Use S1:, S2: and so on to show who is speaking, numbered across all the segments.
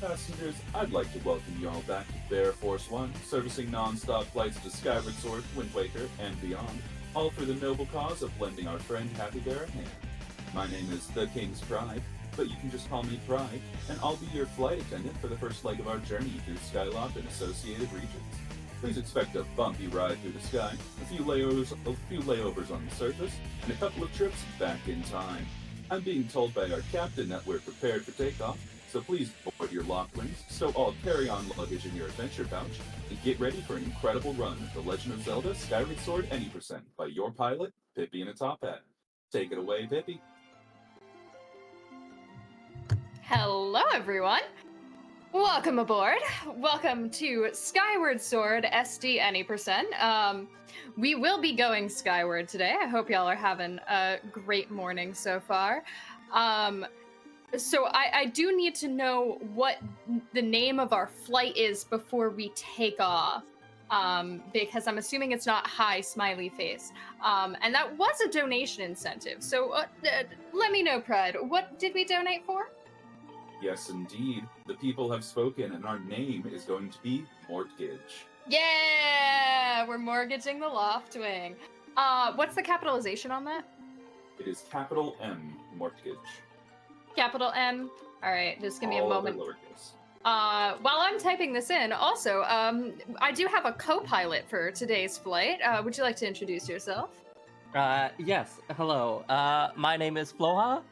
S1: Passengers, I'd like to welcome you all back to Bear Force One, servicing non-stop flights to Skyward Sword, Wind Waker, and beyond, all for the noble cause of lending our friend Happy Bear a hand. My name is the King's Pride, but you can just call me Pride, and I'll be your flight attendant for the first leg of our journey through Skyloft and associated regions. Please expect a bumpy ride through the sky, a few layovers on the surface, and a couple of trips back in time. I'm being told by our captain that we're prepared for takeoff, so please board your locked wings, stow all carry-on luggage in your adventure pouch, and get ready for an incredible run of The Legend of Zelda Skyward Sword Any Percent by your pilot, Pippi in a top hat. Take it away, Pippi.
S2: Hello, everyone. Welcome aboard. Welcome to Skyward Sword SD Any Percent. We will be going skyward today. I hope y'all are having a great morning so far. So I do need to know what the name of our flight is before we take off. Because I'm assuming it's not Hi Smiley Face. And that was a donation incentive. So let me know, Pride. What did we donate for?
S1: Yes, indeed. The people have spoken, and our name is going to be Mortgage.
S2: Yeah! We're mortgaging the loft wing. What's the capitalization on that?
S1: It is capital M, Mortgage.
S2: Capital M. All right, just give me a moment.
S1: Lowercase.
S2: While I'm typing this in, also, I do have a co-pilot for today's flight. Would you like to introduce yourself?
S3: Yes, hello. My name is Floha.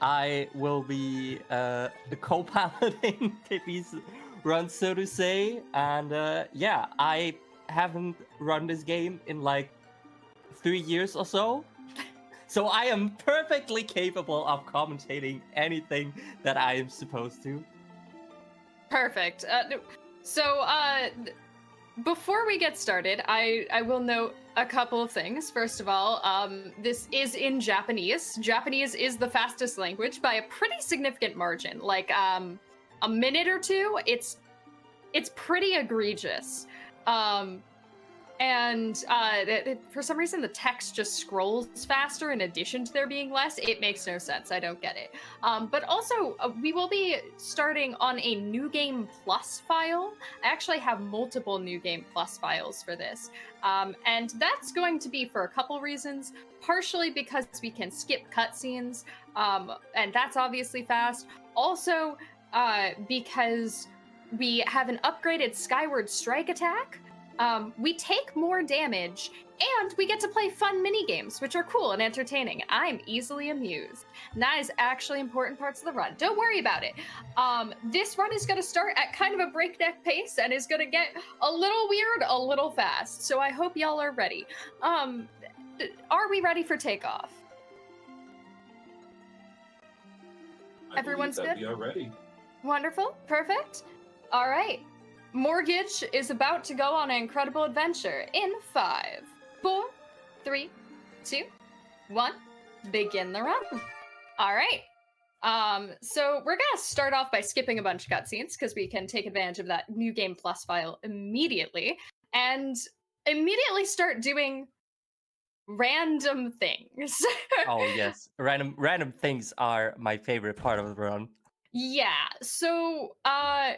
S3: I will be co-piloting Pippi's run, so to say. And yeah, I haven't run this game in like 3 years or so. So I am perfectly capable of commentating anything that I am supposed to.
S2: Perfect. Before we get started, I will note a couple of things. First of all, this is in Japanese. Japanese is the fastest language by a pretty significant margin. Like a minute or two, it's pretty egregious. For some reason, the text just scrolls faster in addition to there being less. It makes no sense. I don't get it. But also, we will be starting on a New Game Plus file. I actually have multiple New Game Plus files for this. And that's going to be for a couple reasons. Partially because we can skip cutscenes, and that's obviously fast. Also, because we have an upgraded Skyward Strike attack. We take more damage, and we get to play fun mini-games, which are cool and entertaining. I'm easily amused. And that is actually important parts of the run. Don't worry about it. This run is going to start at kind of a breakneck pace and is going to get a little weird, a little fast. So I hope y'all are ready. Are we ready for takeoff? Everyone's good?
S1: We are ready.
S2: Wonderful. Perfect. All right. Mortgage is about to go on an incredible adventure in 5, 4, 3, 2, 1. Begin the run. All right. So we're gonna start off by skipping a bunch of cutscenes because we can take advantage of that New Game Plus file immediately and immediately start doing random things.
S3: Oh yes, random things are my favorite part of the run.
S2: Yeah, so I'm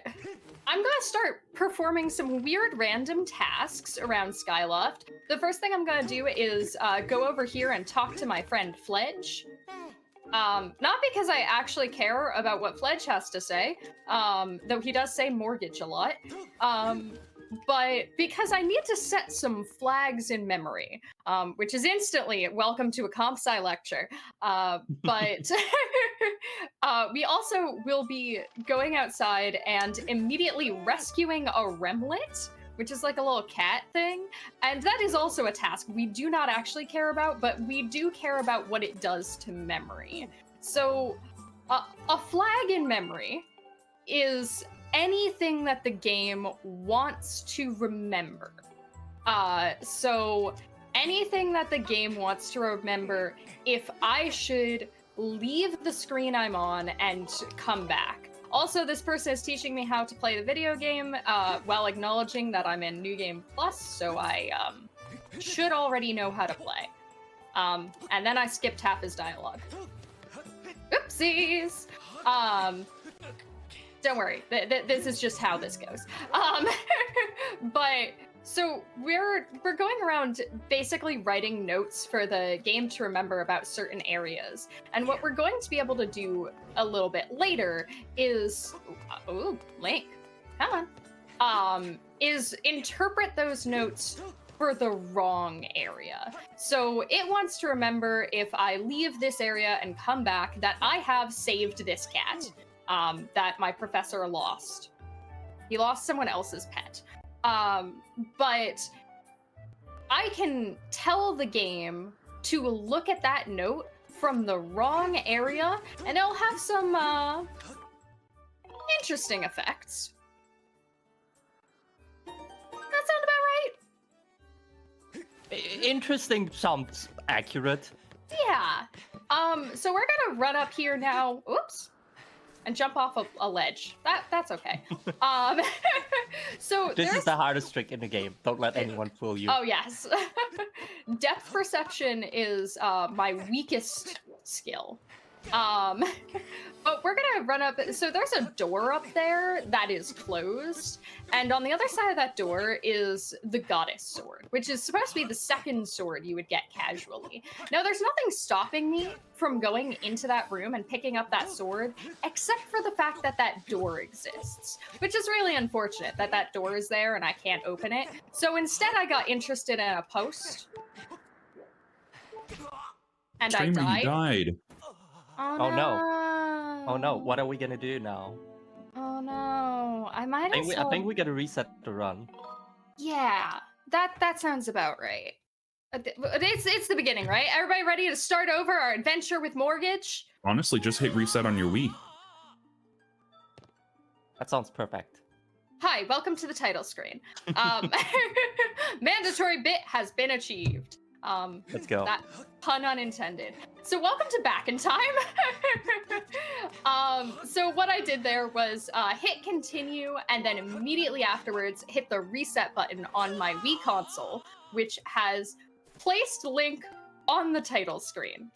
S2: gonna start performing some weird random tasks around Skyloft. The first thing I'm gonna do is go over here and talk to my friend Fledge. Not because I actually care about what Fledge has to say, though he does say mortgage a lot, but because I need to set some flags in memory, which is instantly welcome to a comp sci lecture. But we also will be going outside and immediately rescuing a remlet, which is like a little cat thing. And that is also a task we do not actually care about, but we do care about what it does to memory. So a flag in memory is anything that the game wants to remember. So anything that the game wants to remember if I should leave the screen I'm on and come back. Also, this person is teaching me how to play the video game while acknowledging that I'm in New Game Plus, so I should already know how to play. And then I skipped half his dialogue. Oopsies! Don't worry. This is just how this goes. But so we're going around basically writing notes for the game to remember about certain areas. And what we're going to be able to do a little bit later is, ooh, Link, come on, is interpret those notes for the wrong area. So it wants to remember if I leave this area and come back that I have saved this cat. That my professor lost. He lost someone else's pet. But I can tell the game to look at that note from the wrong area, and it'll have some interesting effects. That sound about right?
S3: Interesting sounds accurate.
S2: Yeah. So we're gonna run up here now. Oops. And jump off a ledge. That's okay. So
S3: This is the hardest trick in the game. Don't let anyone fool you.
S2: Oh yes. Depth perception is my weakest skill. But we're gonna run up. So there's a door up there that is closed, and on the other side of that door is the goddess sword, which is supposed to be the second sword you would get casually. Now there's nothing stopping me from going into that room and picking up that sword, except for the fact that that door exists, which is really unfortunate that that door is there and I can't open it. So instead I got interested in a post, and
S4: Streamer,
S2: I
S4: you
S2: died.
S4: died.
S3: Oh no. Oh no, what are we gonna do now?
S2: Oh no, I might as well.
S3: I think we gotta reset the run.
S2: Yeah, that sounds about right. It's the beginning, right? Everybody ready to start over our adventure with Mortgage?
S4: Honestly, just hit reset on your Wii.
S3: That sounds perfect.
S2: Hi, welcome to the title screen. Mandatory bit has been achieved.
S3: Let's go.
S2: That pun unintended. So welcome to Back in Time. So what I did there was hit continue, and then immediately afterwards hit the reset button on my Wii console, which has placed Link on the title screen.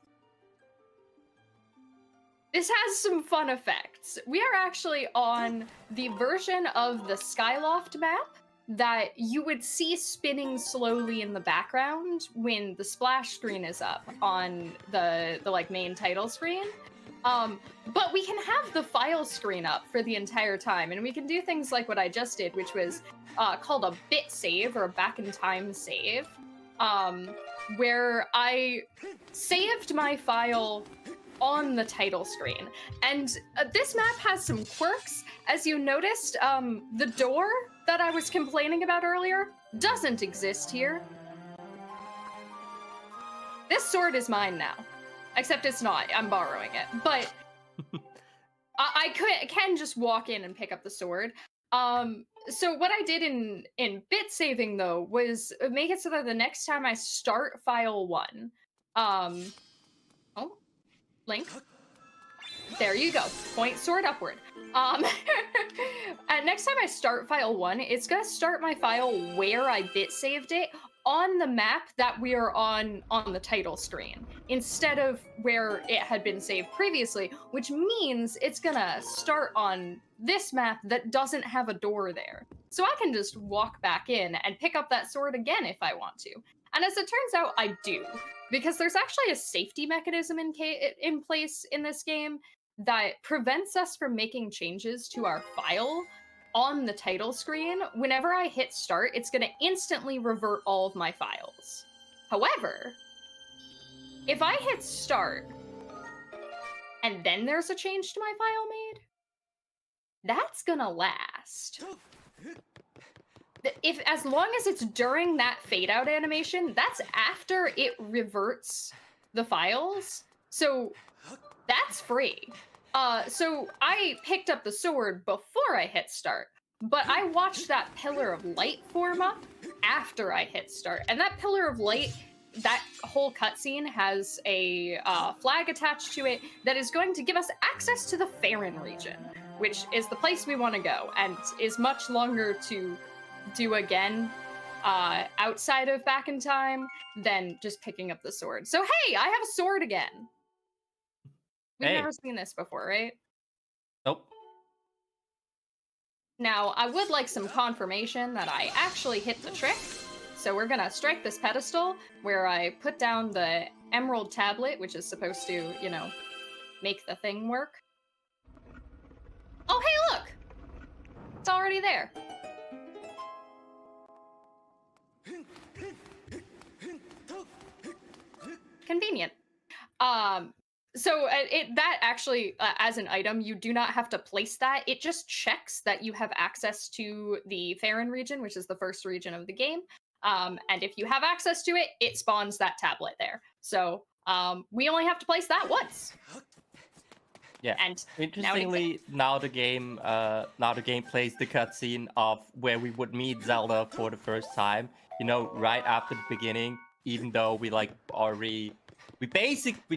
S2: This has some fun effects. We are actually on the version of the Skyloft map that you would see spinning slowly in the background when the splash screen is up on the like main title screen. But we can have the file screen up for the entire time, and we can do things like what I just did, which was called a bit save or a back in time save, where I saved my file on the title screen. And this map has some quirks. As you noticed, the door that I was complaining about earlier doesn't exist here. This sword is mine now. Except it's not. I'm borrowing it. But I can just walk in and pick up the sword. So what I did in bit saving, though, was make it so that the next time I start file 1, oh, Link. There you go. Point sword upward. And next time I start file 1, it's gonna start my file where I bit saved it on the map that we are on the title screen, instead of where it had been saved previously, which means it's gonna start on this map that doesn't have a door there. So I can just walk back in and pick up that sword again if I want to. And as it turns out, I do, because there's actually a safety mechanism in place in this game that prevents us from making changes to our file on the title screen. Whenever I hit start, it's going to instantly revert all of my files. However, if I hit start and then there's a change to my file made, that's going to last. As long as it's during that fade out animation, that's after it reverts the files. So that's free. So I picked up the sword before I hit start, but I watched that pillar of light form up after I hit start. And that pillar of light, that whole cutscene has a flag attached to it that is going to give us access to the Farron region, which is the place we want to go, and is much longer to do again outside of Back in Time than just picking up the sword. So hey, I have a sword again. We've never seen this before, right?
S3: Nope.
S2: Now, I would like some confirmation that I actually hit the trick. So we're gonna strike this pedestal where I put down the emerald tablet, which is supposed to, you know, make the thing work. Oh, hey, look! It's already there. Convenient. So that actually, as an item, you do not have to place that. It just checks that you have access to the Farron region, which is the first region of the game. And if you have access to it, it spawns that tablet there. So we only have to place that once.
S3: Yeah.
S2: And
S3: interestingly, now the game plays the cutscene of where we would meet Zelda for the first time. You know, right after the beginning, even though we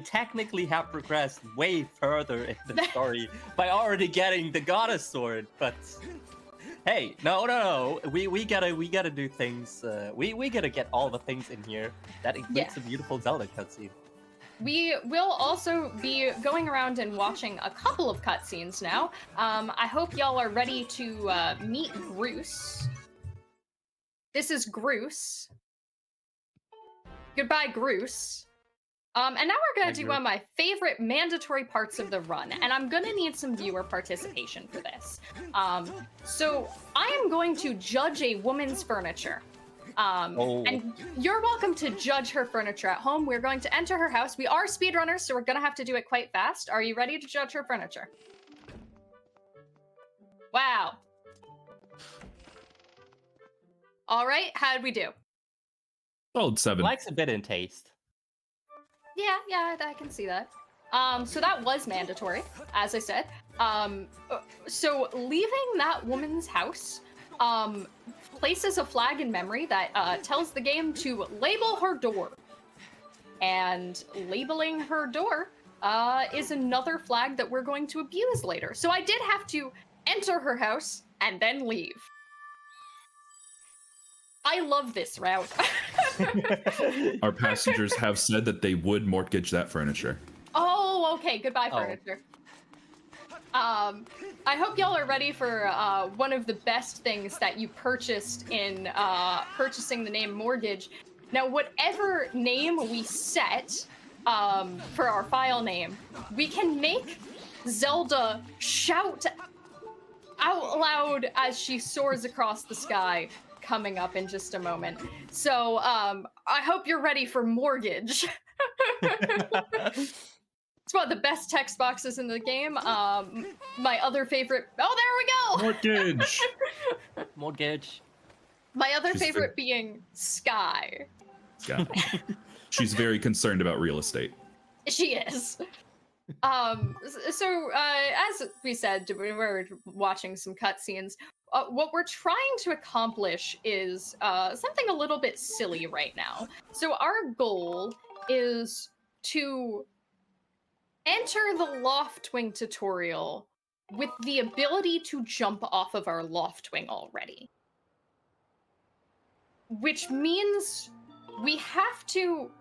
S3: technically have progressed way further in the story by already getting the goddess sword. But hey, no, we gotta do things. We gotta get all the things in here that includes a beautiful Zelda cutscene.
S2: We will also be going around and watching a couple of cutscenes now. I hope y'all are ready to meet Groose. This is Groose. Goodbye, Groose. And now we're going to do one of my favorite mandatory parts of the run, and I'm going to need some viewer participation for this. So I am going to judge a woman's furniture. And you're welcome to judge her furniture at home. We're going to enter her house. We are speedrunners, so we're going to have to do it quite fast. Are you ready to judge her furniture? Wow. All right, how did we do?
S4: Solid 7.
S3: Likes a bit in taste.
S2: Yeah, I can see that. So that was mandatory, as I said. So leaving that woman's house places a flag in memory that tells the game to label her door. And labeling her door is another flag that we're going to abuse later. So I did have to enter her house and then leave. I love this route.
S4: Our passengers have said that they would mortgage that furniture.
S2: Oh, okay. Goodbye, furniture. I hope y'all are ready for one of the best things that you purchased in purchasing the name Mortgage. Now, whatever name we set for our file name, we can make Zelda shout out loud as she soars across the sky, coming up in just a moment. So I hope you're ready for Mortgage. It's one of the best text boxes in the game. My other favorite... Oh, there we go!
S4: Mortgage!
S3: Mortgage.
S2: My other favorite being Sky.
S4: Yeah. She's very concerned about real estate.
S2: She is. So, as we said, we were watching some cutscenes. What we're trying to accomplish is something a little bit silly right now. So our goal is to enter the Loftwing tutorial with the ability to jump off of our Loftwing already. Which means we have to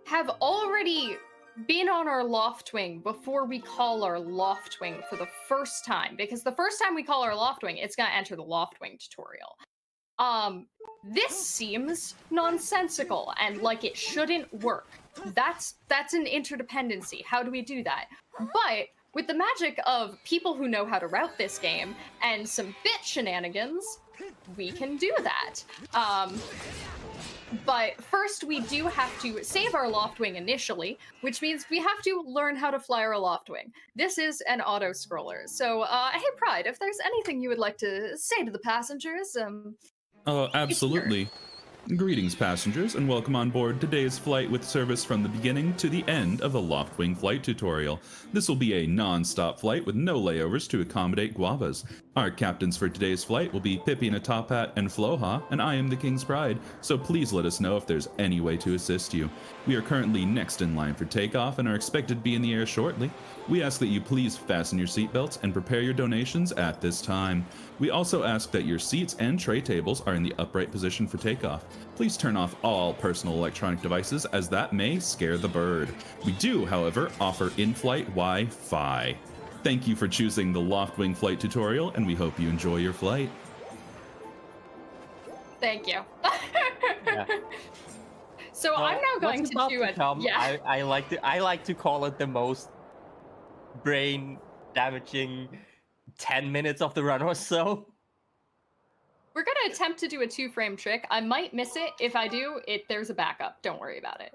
S2: have already been on our Loftwing before we call our Loftwing for the first time. Because the first time we call our Loftwing, it's gonna enter the Loftwing tutorial. This seems nonsensical and like it shouldn't work. That's an interdependency. How do we do that? But with the magic of people who know how to route this game and some bit shenanigans, we can do that. But first we do have to save our Loftwing initially, which means we have to learn how to fly our Loftwing. This is an auto-scroller. So, hey Pride, if there's anything you would like to say to the passengers,
S4: absolutely. Greetings, passengers, and welcome on board today's flight with service from the beginning to the end of the Loftwing flight tutorial. This will be a non-stop flight with no layovers to accommodate guavas. Our captains for today's flight will be Pippi in a top hat and Floha, and I am the King's Bride, so please let us know if there's any way to assist you. We are currently next in line for takeoff and are expected to be in the air shortly. We ask that you please fasten your seatbelts and prepare your donations at this time. We also ask that your seats and tray tables are in the upright position for takeoff. Please turn off all personal electronic devices as that may scare the bird. We do, however, offer in-flight Wi-Fi. Thank you for choosing the Loftwing flight tutorial, and we hope you enjoy your flight.
S2: Thank you.
S3: Yeah.
S2: So I'm now going
S3: what's
S2: to
S3: about
S2: do a
S3: come,
S2: yeah.
S3: I like to call it the most brain damaging 10 minutes of the run or so.
S2: We're gonna attempt to do a 2-frame trick. I might miss it. If I do, there's a backup. Don't worry about it.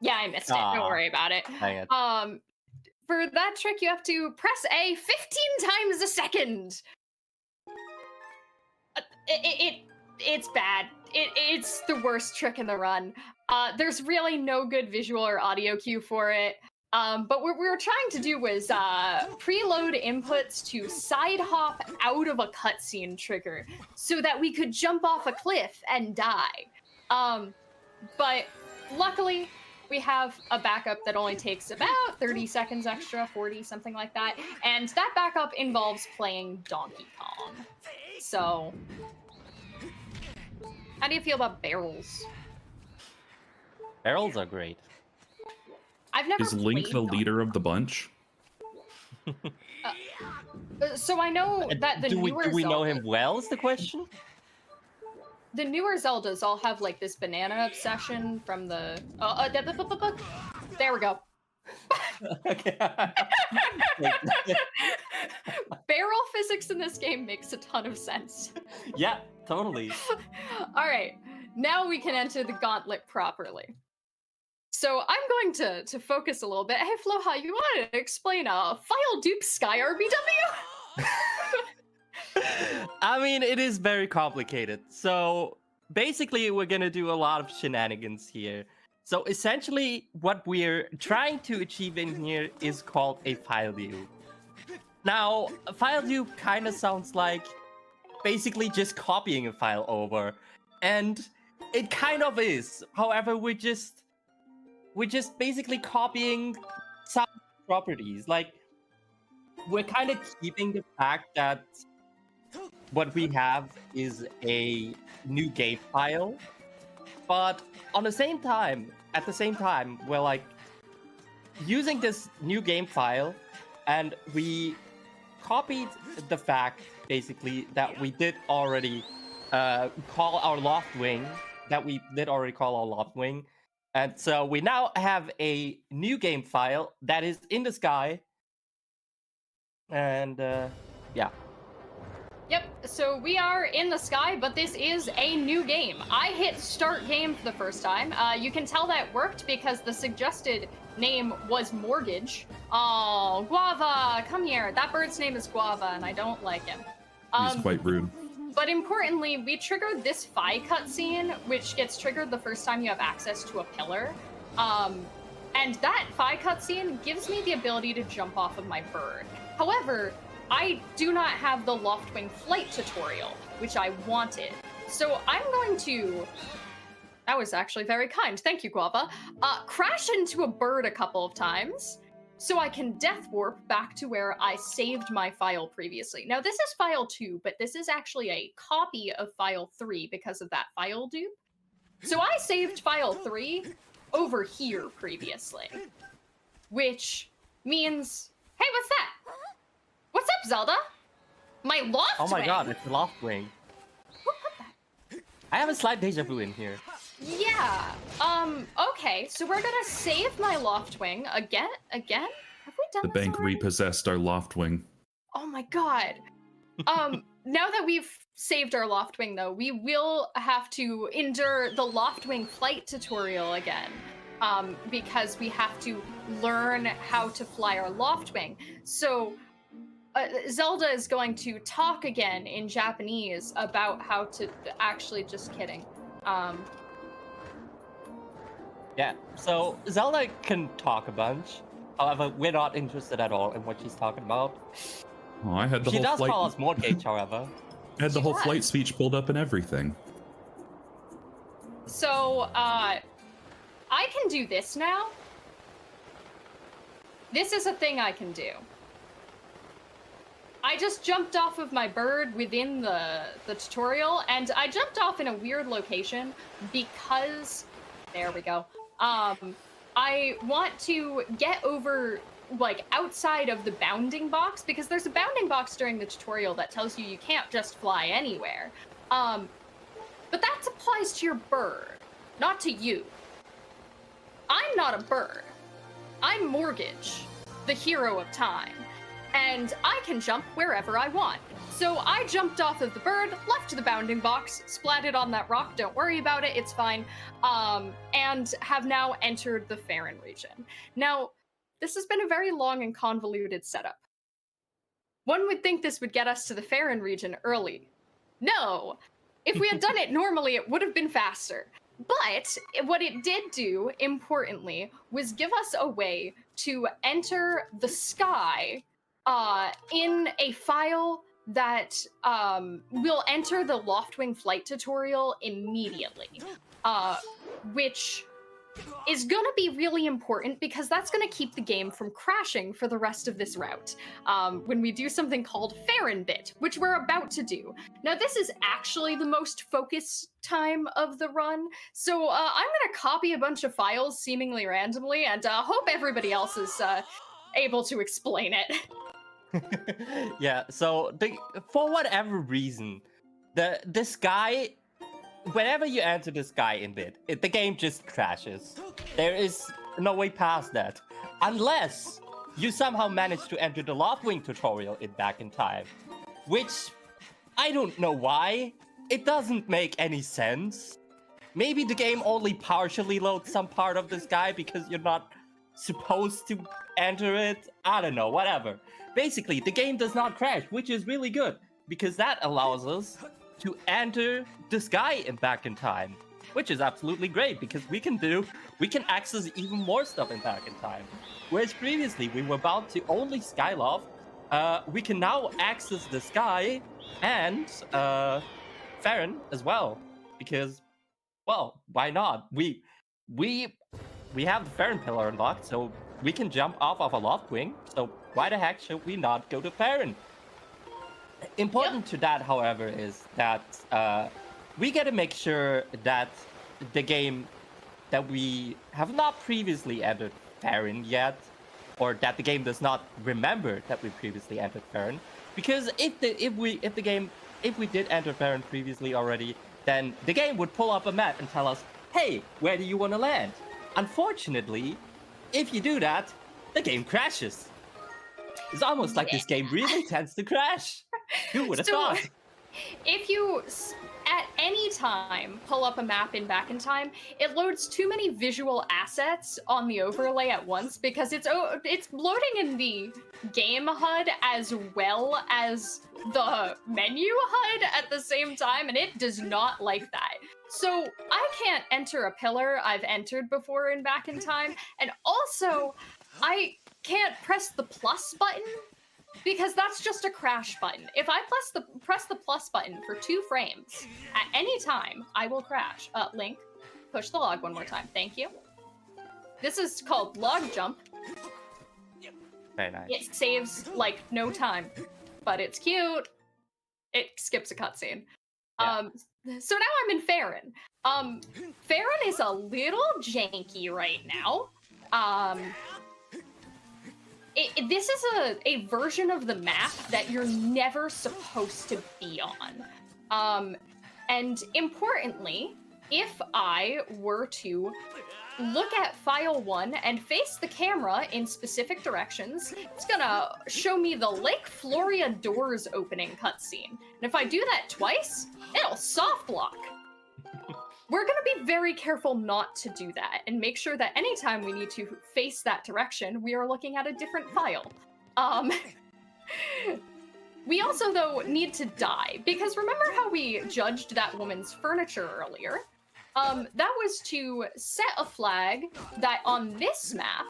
S2: Yeah, I missed it. Don't worry about it.
S3: Dang it.
S2: For that trick, you have to press A 15 times a second. It's bad. It's the worst trick in the run. There's really no good visual or audio cue for it. But what we were trying to do was preload inputs to side hop out of a cutscene trigger so that we could jump off a cliff and die. But luckily, we have a backup that only takes about 30 seconds extra, 40, something like that. And that backup involves playing Donkey Kong. So, how do you feel about barrels?
S3: Barrels are great.
S2: I've never
S4: Is Link
S2: played
S4: the
S2: Donkey
S4: leader of the bunch?
S2: So I know that the
S3: do
S2: newer
S3: we know him
S2: Zeldas-
S3: well is the question?
S2: The newer Zeldas all have like this banana obsession from the. There we go.
S3: Okay.
S2: Barrel physics in this game makes a ton of sense.
S3: Yeah, totally.
S2: All right, now we can enter the gauntlet properly. So I'm going to focus a little bit. Hey, Floha, you want to explain file dupe Sky RBW?
S3: I mean, it is very complicated. So basically, we're gonna do a lot of shenanigans here. So essentially, what we're trying to achieve in here is called a file dupe. Now, a file dupe kind of sounds like basically just copying a file over, and it kind of is. However, we're just basically copying some properties. Like, we're kind of keeping the fact that what we have is a new game file, but at the same time, we're like using this new game file, and we copied the fact basically that we did already call our Loftwing, and so we now have a new game file that is in the sky, and yeah.
S2: Yep, so we are in the sky, but this is a new game. I hit start game for the first time. You can tell that worked because the suggested name was Mortgage. Oh, Guava, come here. That bird's name is Guava, and I don't like him.
S4: He's quite rude.
S2: But importantly, we triggered this Phi cutscene, which gets triggered the first time you have access to a pillar. And that Phi cutscene gives me the ability to jump off of my bird. However, I do not have the Loftwing flight tutorial, which I wanted. So I'm going to... That was actually very kind. Thank you, Guava. Crash into a bird a couple of times so I can death warp back to where I saved my file previously. Now, this is file 2, but this is actually a copy of file 3 because of that file dupe. So I saved file 3 over here previously, which means... Hey, what's that? What's up, Zelda? My Loftwing!
S3: Oh my god, it's the Loftwing.
S2: Who put that?
S3: I have a slight deja vu in here.
S2: Yeah. Okay, so we're gonna save my Loftwing again? Have we done
S4: The
S2: this
S4: bank
S2: already?
S4: repossessed our Loftwing.
S2: Oh my god. Now that we've saved our Loftwing, though, we will have to endure the Loftwing flight tutorial again. Because we have to learn how to fly our Loftwing. So, Zelda is going to talk again in Japanese about how to... Actually, just kidding.
S3: Yeah, so Zelda can talk a bunch. However, we're not interested at all in what she's talking about.
S4: Oh, I had the
S3: She
S4: whole
S3: does
S4: flight.
S3: call us Mortgage, however.
S4: I had the
S2: She
S4: whole
S2: does.
S4: flight speech pulled up and everything.
S2: So, I can do this now. This is a thing I can do. I just jumped off of my bird within the tutorial, and I jumped off in a weird location because... There we go. I want to get over, like, outside of the bounding box, because there's a bounding box during the tutorial that tells you can't just fly anywhere. But that applies to your bird, not to you. I'm not a bird. I'm Mortgage, the hero of time, and I can jump wherever I want. So I jumped off of the bird, left the bounding box, splatted on that rock, don't worry about it, it's fine, and have now entered the Farron region. Now, this has been a very long and convoluted setup. One would think this would get us to the Farron region early. No! If we had done it normally, it would have been faster. But what it did do, importantly, was give us a way to enter the sky in a file that will enter the Loftwing flight tutorial immediately, which is going to be really important because that's going to keep the game from crashing for the rest of this route when we do something called Farron Bit, which we're about to do. Now, this is actually the most focused time of the run, so I'm going to copy a bunch of files seemingly randomly and hope everybody else is able to explain it.
S3: Yeah, so for whatever reason, the sky, whenever you enter the sky in Bit, the game just crashes. There is no way past that. Unless you somehow manage to enter the Loftwing tutorial back in time. Which, I don't know why. It doesn't make any sense. Maybe the game only partially loads some part of the sky because you're not supposed to enter it. I don't know, whatever. Basically, the game does not crash, which is really good. Because that allows us to enter the sky back in time, which is absolutely great because we can access even more stuff in back in time. Whereas previously we were bound to only Skyloft, we can now access the sky and Farron as well because, well, why not? We have the Farron pillar unlocked, so we can jump off of a Loftwing. So why the heck should we not go to Farron? Important to that, however, is that we got to make sure that the game that we have not previously entered Farron yet, or that the game does not remember that we previously entered Farron, because if we did enter Farron previously already, then the game would pull up a map and tell us, hey, where do you want to land? Unfortunately, if you do that, the game crashes. It's almost like this game really tends to crash. Who would have thought?
S2: If you, at any time, pull up a map in back in time, it loads too many visual assets on the overlay at once because it's loading in the game HUD as well as the menu HUD at the same time, and it does not like that. So I can't enter a pillar I've entered before in back in time, and also I can't press the plus button because that's just a crash button. If I press the plus button for 2 frames at any time, I will crash. Link, push the log one more time. Thank you. This is called log jump.
S3: Very nice.
S2: It saves like no time, but it's cute. It skips a cutscene.
S3: Yeah.
S2: So now I'm in Farron. Farron is a little janky right now. This is a version of the map that you're never supposed to be on. And importantly, if I were to look at file 1 and face the camera in specific directions, it's gonna show me the Lake Floria doors opening cutscene. And if I do that twice, it'll soft lock. We're going to be very careful not to do that and make sure that anytime we need to face that direction, we are looking at a different file. We also, though, need to die, because remember how we judged that woman's furniture earlier? That was to set a flag that on this map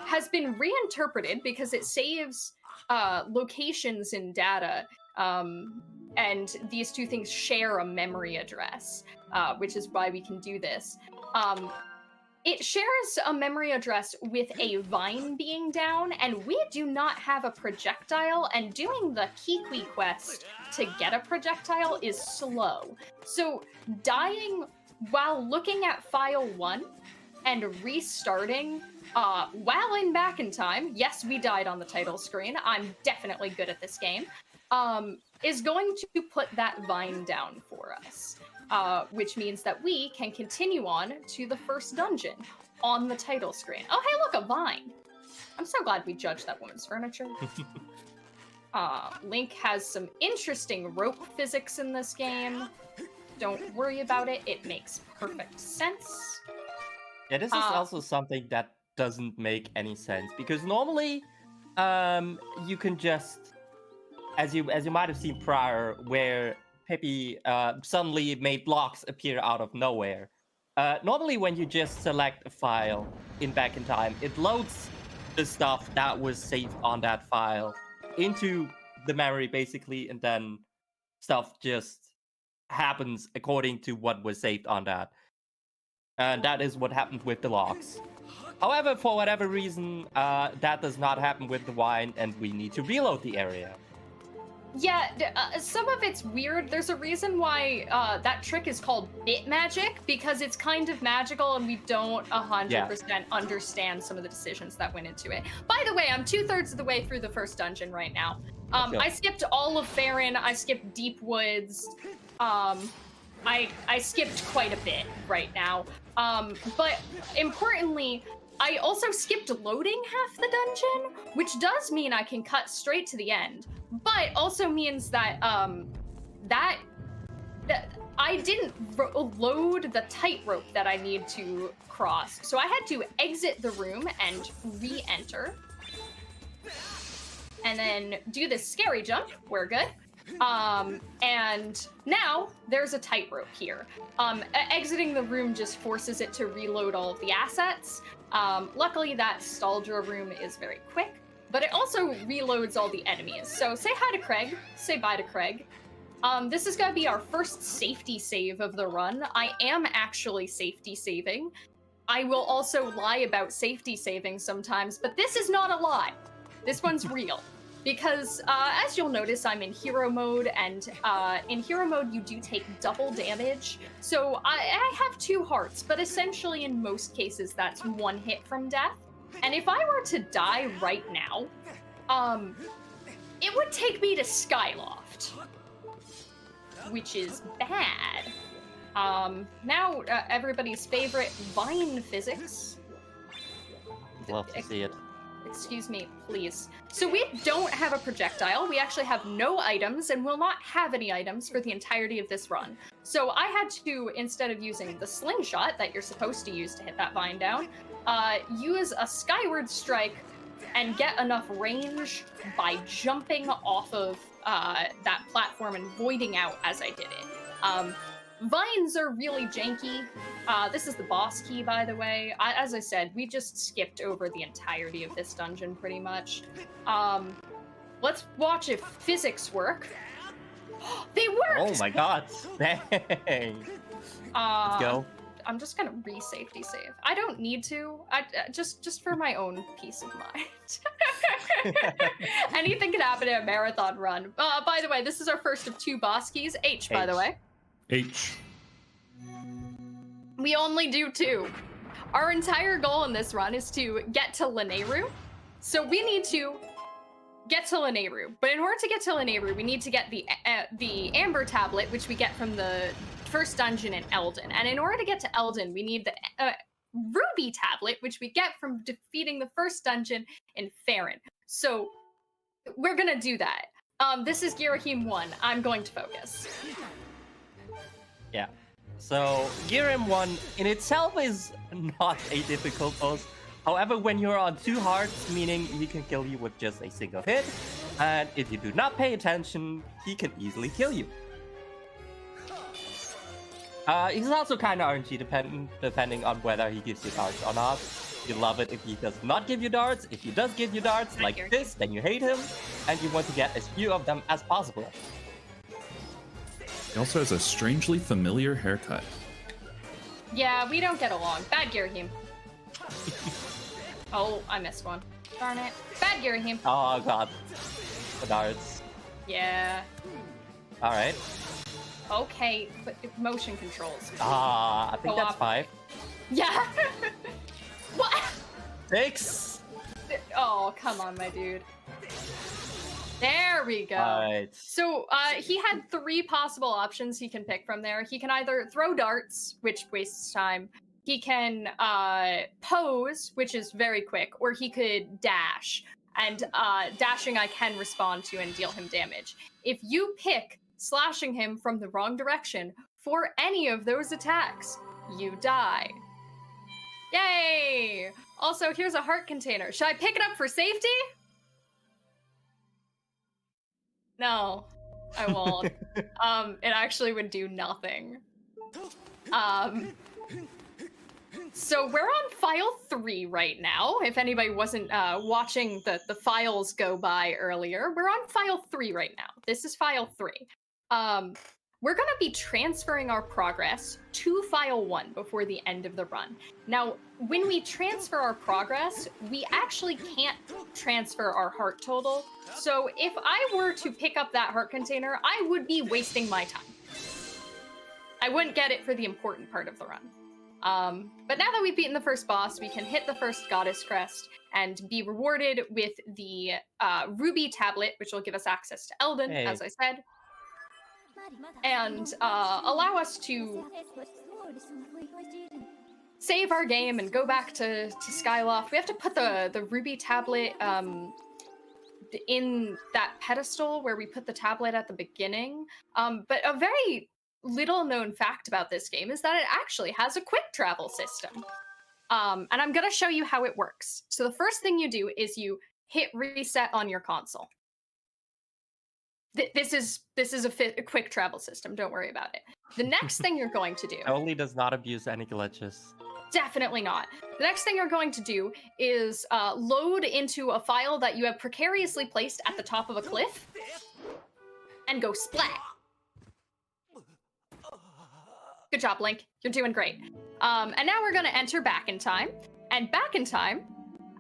S2: has been reinterpreted because it saves locations in data, and these two things share a memory address. Which is why we can do this. It shares a memory address with a vine being down, and we do not have a projectile, and doing the Kikwi quest to get a projectile is slow. So dying while looking at file 1 and restarting while back in time, yes, we died on the title screen, I'm definitely good at this game, is going to put that vine down for us, which means that we can continue on to the first dungeon on the title screen. Oh, hey, look, a vine. I'm so glad we judged that woman's furniture. Link has some interesting rope physics in this game. Don't worry about it. It makes perfect sense.
S3: Yeah, this is also something that doesn't make any sense, because normally, you can just, as you might have seen prior, where Peppy suddenly made blocks appear out of nowhere. Normally, when you just select a file in Back in Time, it loads the stuff that was saved on that file into the memory, basically, and then stuff just happens according to what was saved on that. And that is what happened with the logs. However, for whatever reason, that does not happen with the wine, and we need to reload the area.
S2: Yeah, some of it's weird. There's a reason why that trick is called bit magic, because it's kind of magical and we don't 100% understand some of the decisions that went into it. By the way, I'm 2/3 of the way through the first dungeon right now. I skipped all of Farron, I skipped Deep Woods, I skipped quite a bit right now. But importantly, I also skipped loading half the dungeon, which does mean I can cut straight to the end, but also means that that I didn't load the tightrope that I need to cross. So I had to exit the room and re-enter. And then do this scary jump. We're good. And now there's a tightrope here. Exiting the room just forces it to reload all of the assets. Luckily, that Stalgia room is very quick, but it also reloads all the enemies. So say hi to Craig, say bye to Craig. This is gonna be our first safety save of the run. I am actually safety saving. I will also lie about safety saving sometimes, but this is not a lie. This one's real. Because, as you'll notice, I'm in hero mode, and in hero mode, you do take double damage. So I have 2 hearts, but essentially in most cases, that's 1 hit from death. And if I were to die right now, it would take me to Skyloft, which is bad. Now, everybody's favorite vine physics.
S3: Love to see it.
S2: Excuse me, please. So we don't have a projectile. We actually have no items and will not have any items for the entirety of this run. So I had to, instead of using the slingshot that you're supposed to use to hit that vine down, use a skyward strike and get enough range by jumping off of that platform and voiding out as I did it. Vines are really janky. This is the boss key, by the way. As I said, we just skipped over the entirety of this dungeon, pretty much. Let's watch if physics work. They worked!
S3: Oh my god, dang. Let's go.
S2: I'm just gonna re-safety save. I don't need to. Just for my own peace of mind. Anything can happen in a marathon run. By the way, this is our first of 2 boss keys. H, by the way.
S4: H.
S2: We only do 2. Our entire goal in this run is to get to Lanayru. So we need to get to Lanayru. But in order to get to Lanayru, we need to get the Amber Tablet, which we get from the first dungeon in Eldin. And in order to get to Eldin, we need the Ruby Tablet, which we get from defeating the first dungeon in Farron. So we're gonna do that. This is Girahim 1. I'm going to focus.
S3: Yeah. So, Girim 1 in itself is not a difficult boss. However, when you're on 2 hearts, meaning he can kill you with just a single hit, and if you do not pay attention, he can easily kill you. He's also kind of RNG dependent, depending on whether he gives you darts or not. You love it if he does not give you darts. If he does give you darts like this, then you hate him, and you want to get as few of them as possible.
S4: He also has a strangely familiar haircut.
S2: Yeah, we don't get along. Bad Girahim. Oh, I missed one. Darn it. Bad Girahim.
S3: Oh god. The darts.
S2: Yeah.
S3: Alright.
S2: Okay, but motion controls.
S3: I think that's 5.
S2: Yeah.
S3: 6.
S2: Oh, come on, my dude. There we go.
S3: Right.
S2: So he had 3 possible options he can pick from there. He can either throw darts, which wastes time. He can pose, which is very quick, or he could dash. And dashing I can respond to and deal him damage. If you pick slashing him from the wrong direction for any of those attacks, you die. Yay! Also, here's a heart container. Should I pick it up for safety? No, I won't. It actually would do nothing. So we're on file 3 right now. If anybody wasn't watching the files go by earlier, we're on file 3 right now. This is file 3. We're gonna be transferring our progress to file 1 before the end of the run. Now, when we transfer our progress, we actually can't transfer our heart total. So if I were to pick up that heart container, I would be wasting my time. I wouldn't get it for the important part of the run. But now that we've beaten the first boss, we can hit the first goddess crest and be rewarded with the ruby tablet, which will give us access to Eldin, as I said, and allow us to save our game and go back to Skyloft. We have to put the ruby tablet in that pedestal where we put the tablet at the beginning. But a very little known fact about this game is that it actually has a quick travel system. And I'm gonna show you how it works. So the first thing you do is you hit reset on your console. This is a quick travel system. Don't worry about it. The next thing you're going to do...
S3: Only does not abuse any glitches.
S2: Definitely not. The next thing you're going to do is load into a file that you have precariously placed at the top of a cliff and go splat. Good job, Link. You're doing great. And now we're going to enter Back in Time. And Back in Time,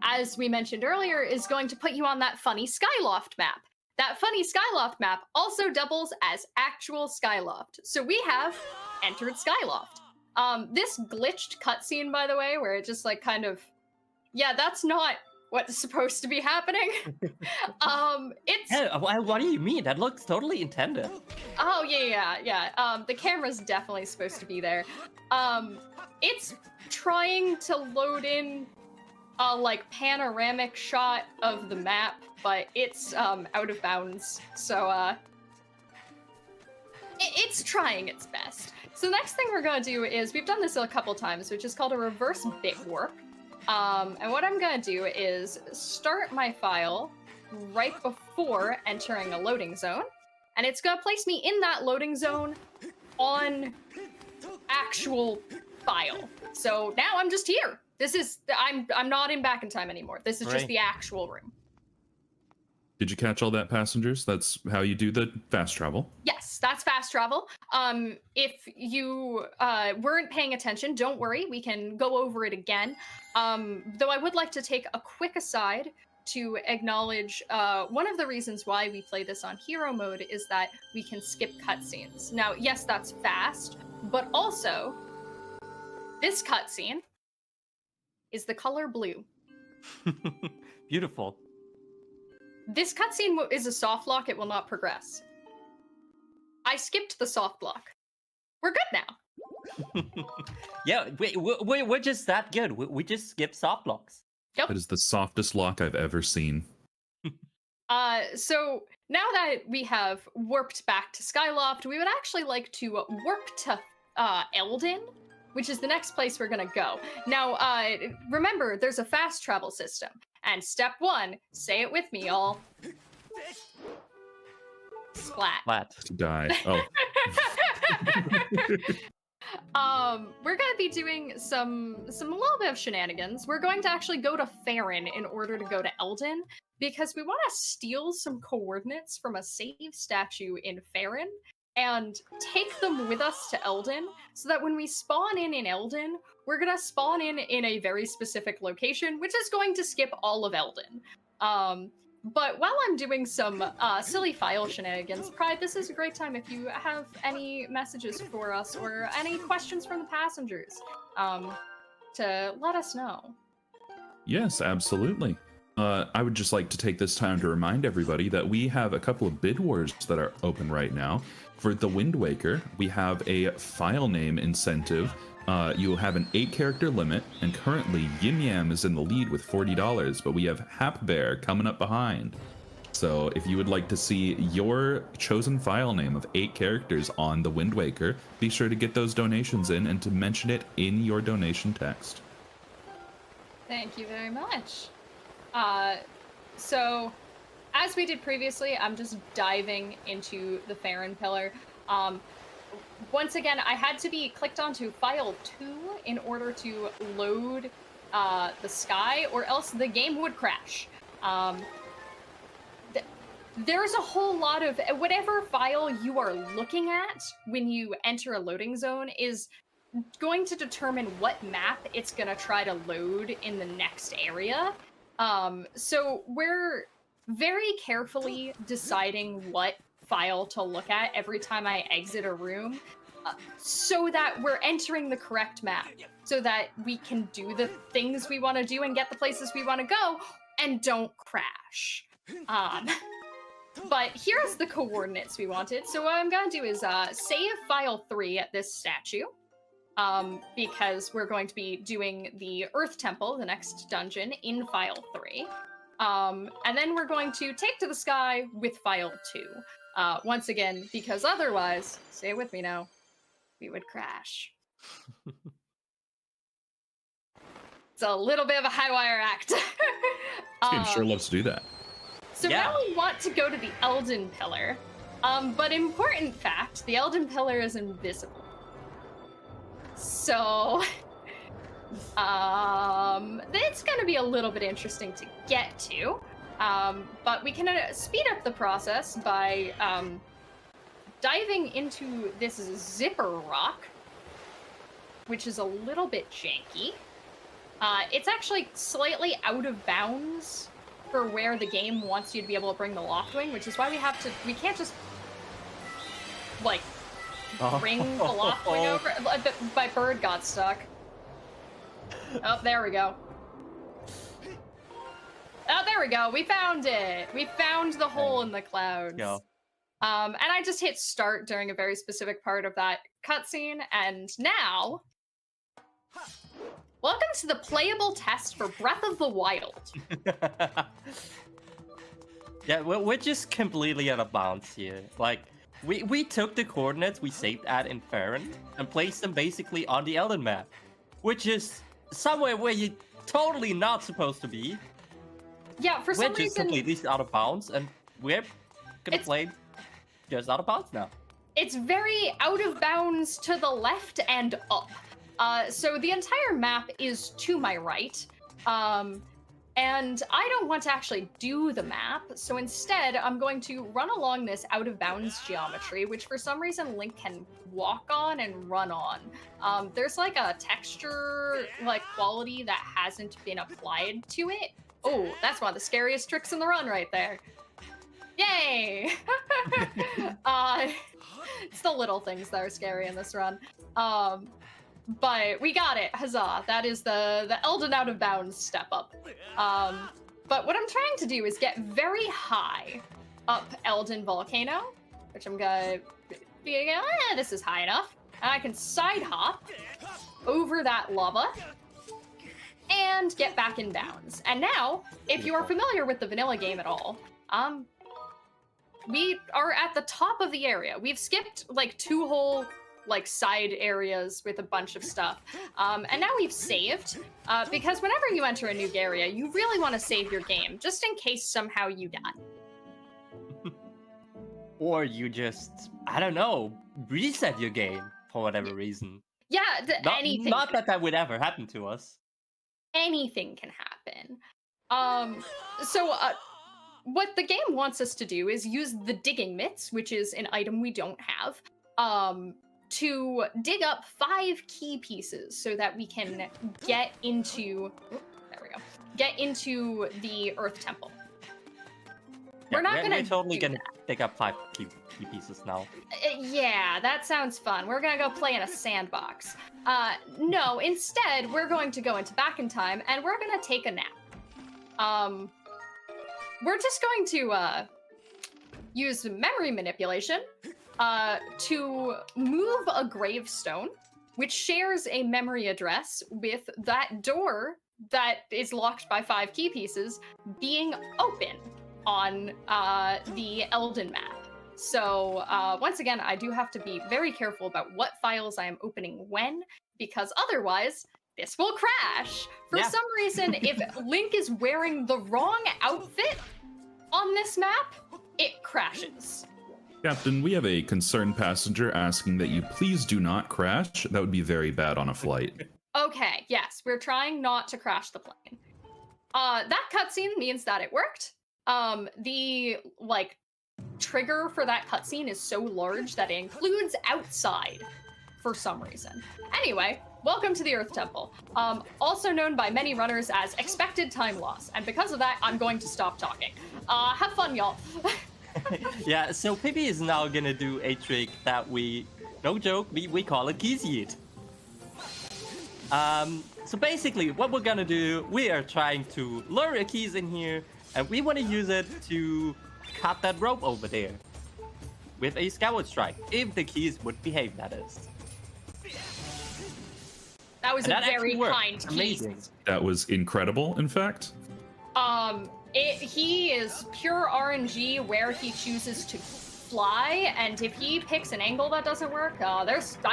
S2: as we mentioned earlier, is going to put you on that funny Skyloft map. That funny Skyloft map also doubles as actual Skyloft. So we have entered Skyloft. This glitched cutscene, by the way, where it just like kind of, yeah, that's not what's supposed to be happening. It's...
S3: Yeah, what do you mean? That looks totally intended.
S2: Oh, yeah. The camera's definitely supposed to be there. It's trying to load in a like panoramic shot of the map, but it's out of bounds. So it's trying its best. So the next thing we're gonna do is, we've done this a couple times, which is called a reverse bit warp. And what I'm gonna do is start my file right before entering a loading zone, and it's gonna place me in that loading zone on actual file. So now I'm just here. This is, I'm not in Back in Time anymore. This is just the actual room.
S4: Did you catch all that, passengers? That's how you do the fast travel.
S2: Yes, that's fast travel. If you weren't paying attention, don't worry. We can go over it again. Though I would like to take a quick aside to acknowledge one of the reasons why we play this on hero mode is that we can skip cutscenes. Now, yes, that's fast, but also this cutscene is the color blue.
S3: Beautiful.
S2: This cutscene is a soft lock. It will not progress. I skipped the soft lock. We're good now.
S3: Yeah, we're just that good. We just skip soft locks.
S2: Yep.
S4: That is the softest lock I've ever seen.
S2: So now that we have warped back to Skyloft, we would actually like to warp to Eldin, which is the next place we're gonna go. Now, remember, there's a fast travel system. And step 1, say it with me, y'all. Splat.
S3: Splat.
S4: To die. Oh.
S2: We're gonna be doing some little bit of shenanigans. We're going to actually go to Farron in order to go to Eldin, because we want to steal some coordinates from a save statue in Farron and take them with us to Eldin, so that when we spawn in Eldin, we're gonna spawn in a very specific location, which is going to skip all of Eldin. But while I'm doing some silly file shenanigans, Pride, this is a great time if you have any messages for us or any questions from the passengers, to let us know.
S4: Yes, absolutely. I would just like to take this time to remind everybody that we have a couple of bid wars that are open right now. For the Wind Waker, we have a file name incentive. You have an 8-character limit, and currently Yim Yam is in the lead with $40, but we have Hap Bear coming up behind. So if you would like to see your chosen file name of 8 characters on the Wind Waker, be sure to get those donations in and to mention it in your donation text.
S2: Thank you very much. So, as we did previously, I'm just diving into the Farron pillar. Once again, I had to be clicked onto file 2 in order to load the sky, or else the game would crash. There's a whole lot of whatever file you are looking at when you enter a loading zone is going to determine what map it's going to try to load in the next area. So we're very carefully deciding what file to look at every time I exit a room, so that we're entering the correct map, so that we can do the things we want to do and get the places we want to go and don't crash. But here's the coordinates we wanted. So what I'm going to do is save file 3 at this statue. Because we're going to be doing the Earth Temple, the next dungeon, in file 3. And then we're going to take to the sky with file 2. Once again, because otherwise, stay with me now, we would crash. It's a little bit of a high wire act.
S4: This game sure loves to do that.
S2: So now we want to go to the Elden Pillar. But important fact, the Elden Pillar is invisible. So, it's going to be a little bit interesting to get to, but we can speed up the process by diving into this zipper rock, which is a little bit janky. It's actually slightly out of bounds for where the game wants you to be able to bring the Loftwing, which is why we can't just, like, bring the Loftwing over. My bird got stuck. Oh, there we go. Oh, there we go. We found it. We found the hole in the clouds.
S3: Go.
S2: And I just hit start during a very specific part of that cutscene, and now, welcome to the playable test for Breath of the Wild.
S3: Yeah, we're just completely out of bounds here. Like, we took the coordinates we saved at in Farron and placed them basically on the Elden map, which is somewhere where you're totally not supposed to be.
S2: Yeah, for some reason...
S3: We're just completely out of bounds, and we're gonna play just out of bounds now.
S2: It's very out of bounds to the left and up. So the entire map is to my right. And I don't want to actually do the map, so instead I'm going to run along this out of bounds geometry, which for some reason Link can walk on and run on. There's like a texture quality that hasn't been applied to it. Oh, that's one of the scariest tricks in the run right there. Yay! It's the little things that are scary in this run. But we got it, huzzah. That is the Elden out of bounds step up. But what I'm trying to do is get very high up Elden Volcano, which I'm gonna be, this is high enough. And I can side hop over that lava and get back in bounds. And now, if you are familiar with the vanilla game at all, we are at the top of the area. We've skipped like 2 whole side areas with a bunch of stuff. And now we've saved, because whenever you enter a new area, you really want to save your game, just in case somehow you die.
S3: Or you just, I don't know, reset your game for whatever reason.
S2: Yeah, anything.
S3: Not that that would ever happen to us.
S2: Anything can happen. So what the game wants us to do is use the digging mitts, which is an item we don't have, to dig up 5 key pieces so that we can get into, get into the Earth Temple. We're not gonna
S3: We're totally
S2: do
S3: gonna pick up 5 key pieces now.
S2: Yeah, that sounds fun. We're gonna go play in a sandbox. No, instead, we're going to go into back in time and we're gonna take a nap. We're just going to use memory manipulation to move a gravestone, which shares a memory address with that door that is locked by 5 key pieces being open on the Elden map. So once again, I do have to be very careful about what files I am opening when, because otherwise this will crash. For some reason, if Link is wearing the wrong outfit on this map, it crashes.
S4: Captain, we have a concerned passenger asking that you please do not crash. That would be very bad on a flight.
S2: Okay, yes, we're trying not to crash the plane. That cutscene means that it worked. The trigger for that cutscene is so large that it includes outside for some reason. Anyway, welcome to the Earth Temple, also known by many runners as expected time loss. And because of that, I'm going to stop talking. Have fun, y'all.
S3: Yeah, so Pippi is now gonna do a trick that no joke, we call it keys yeet. So basically, what we're gonna do, we are trying to lure a keys in here, and we want to use it to cut that rope over there with a Skyward Strike, if the keys would behave, that is.
S2: That was
S3: And
S2: a
S3: that
S2: very
S3: actually worked.
S2: kind
S3: Amazing.
S2: keys.
S4: That was incredible, in fact.
S2: He is pure RNG where he chooses to fly, and if he picks an angle that doesn't work, I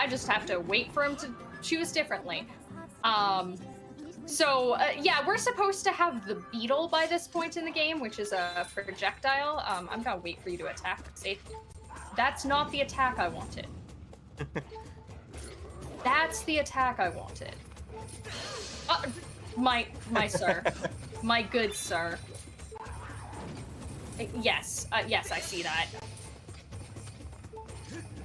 S2: just have to wait for him to choose differently. Yeah, we're supposed to have the beetle by this point in the game, which is a projectile. I'm gonna wait for you to attack. See, that's not the attack I wanted. That's the attack I wanted. My sir, my good sir. Yes, yes, I see that.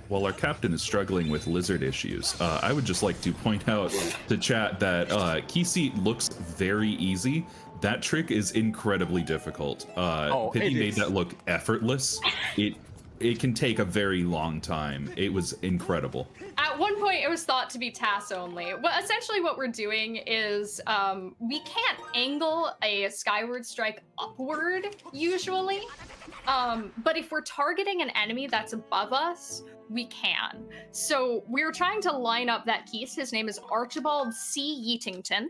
S4: While our captain is struggling with lizard issues, I would just like to point out to chat that key seat looks very easy. That trick is incredibly difficult. Pippi made that look effortless. It can take a very long time. It was incredible.
S2: At one point, it was thought to be TAS only. Well, essentially what we're doing is we can't angle a Skyward Strike upward, usually. But if we're targeting an enemy that's above us, we can. So we're trying to line up that keys. His name is Archibald C. Yeatington.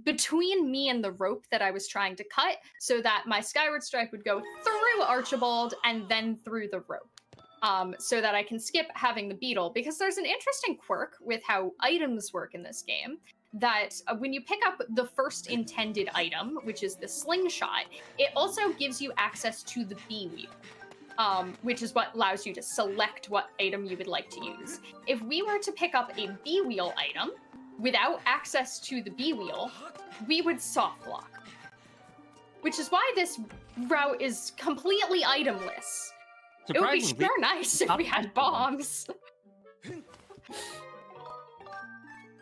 S2: Between me and the rope that I was trying to cut, so that my Skyward Strike would go through Archibald and then through the rope. So that I can skip having the beetle, because there's an interesting quirk with how items work in this game, that when you pick up the first intended item, which is the slingshot, it also gives you access to the B-wheel, which is what allows you to select what item you would like to use. If we were to pick up a B-wheel item without access to the B-wheel, we would soft lock. Which is why this route is completely itemless. It would be sure nice if we had bombs.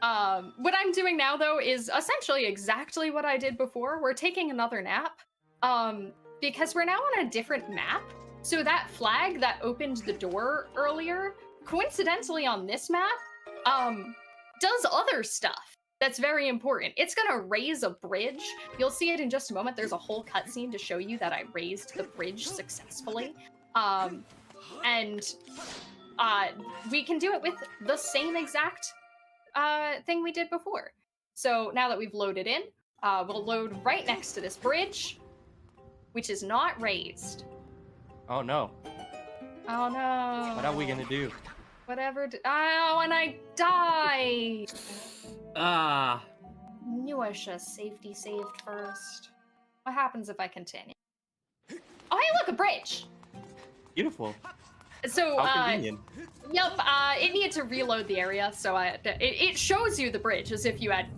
S2: What I'm doing now, though, is essentially exactly what I did before. We're taking another nap, because we're now on a different map. So that flag that opened the door earlier, coincidentally on this map, does other stuff that's very important. It's gonna raise a bridge. You'll see it in just a moment. There's a whole cutscene to show you that I raised the bridge successfully. We can do it with the same exact thing we did before. So now that we've loaded in, we'll load right next to this bridge, which is not raised.
S3: Oh no.
S2: Oh no.
S3: What are we gonna do?
S2: Whatever. Oh, and I died. Knew I should have safety saved first. What happens if I continue? Oh, hey, look, a bridge.
S3: Beautiful.
S2: So,
S3: How convenient.
S2: Yep, it needed to reload the area, so it shows you the bridge as if you had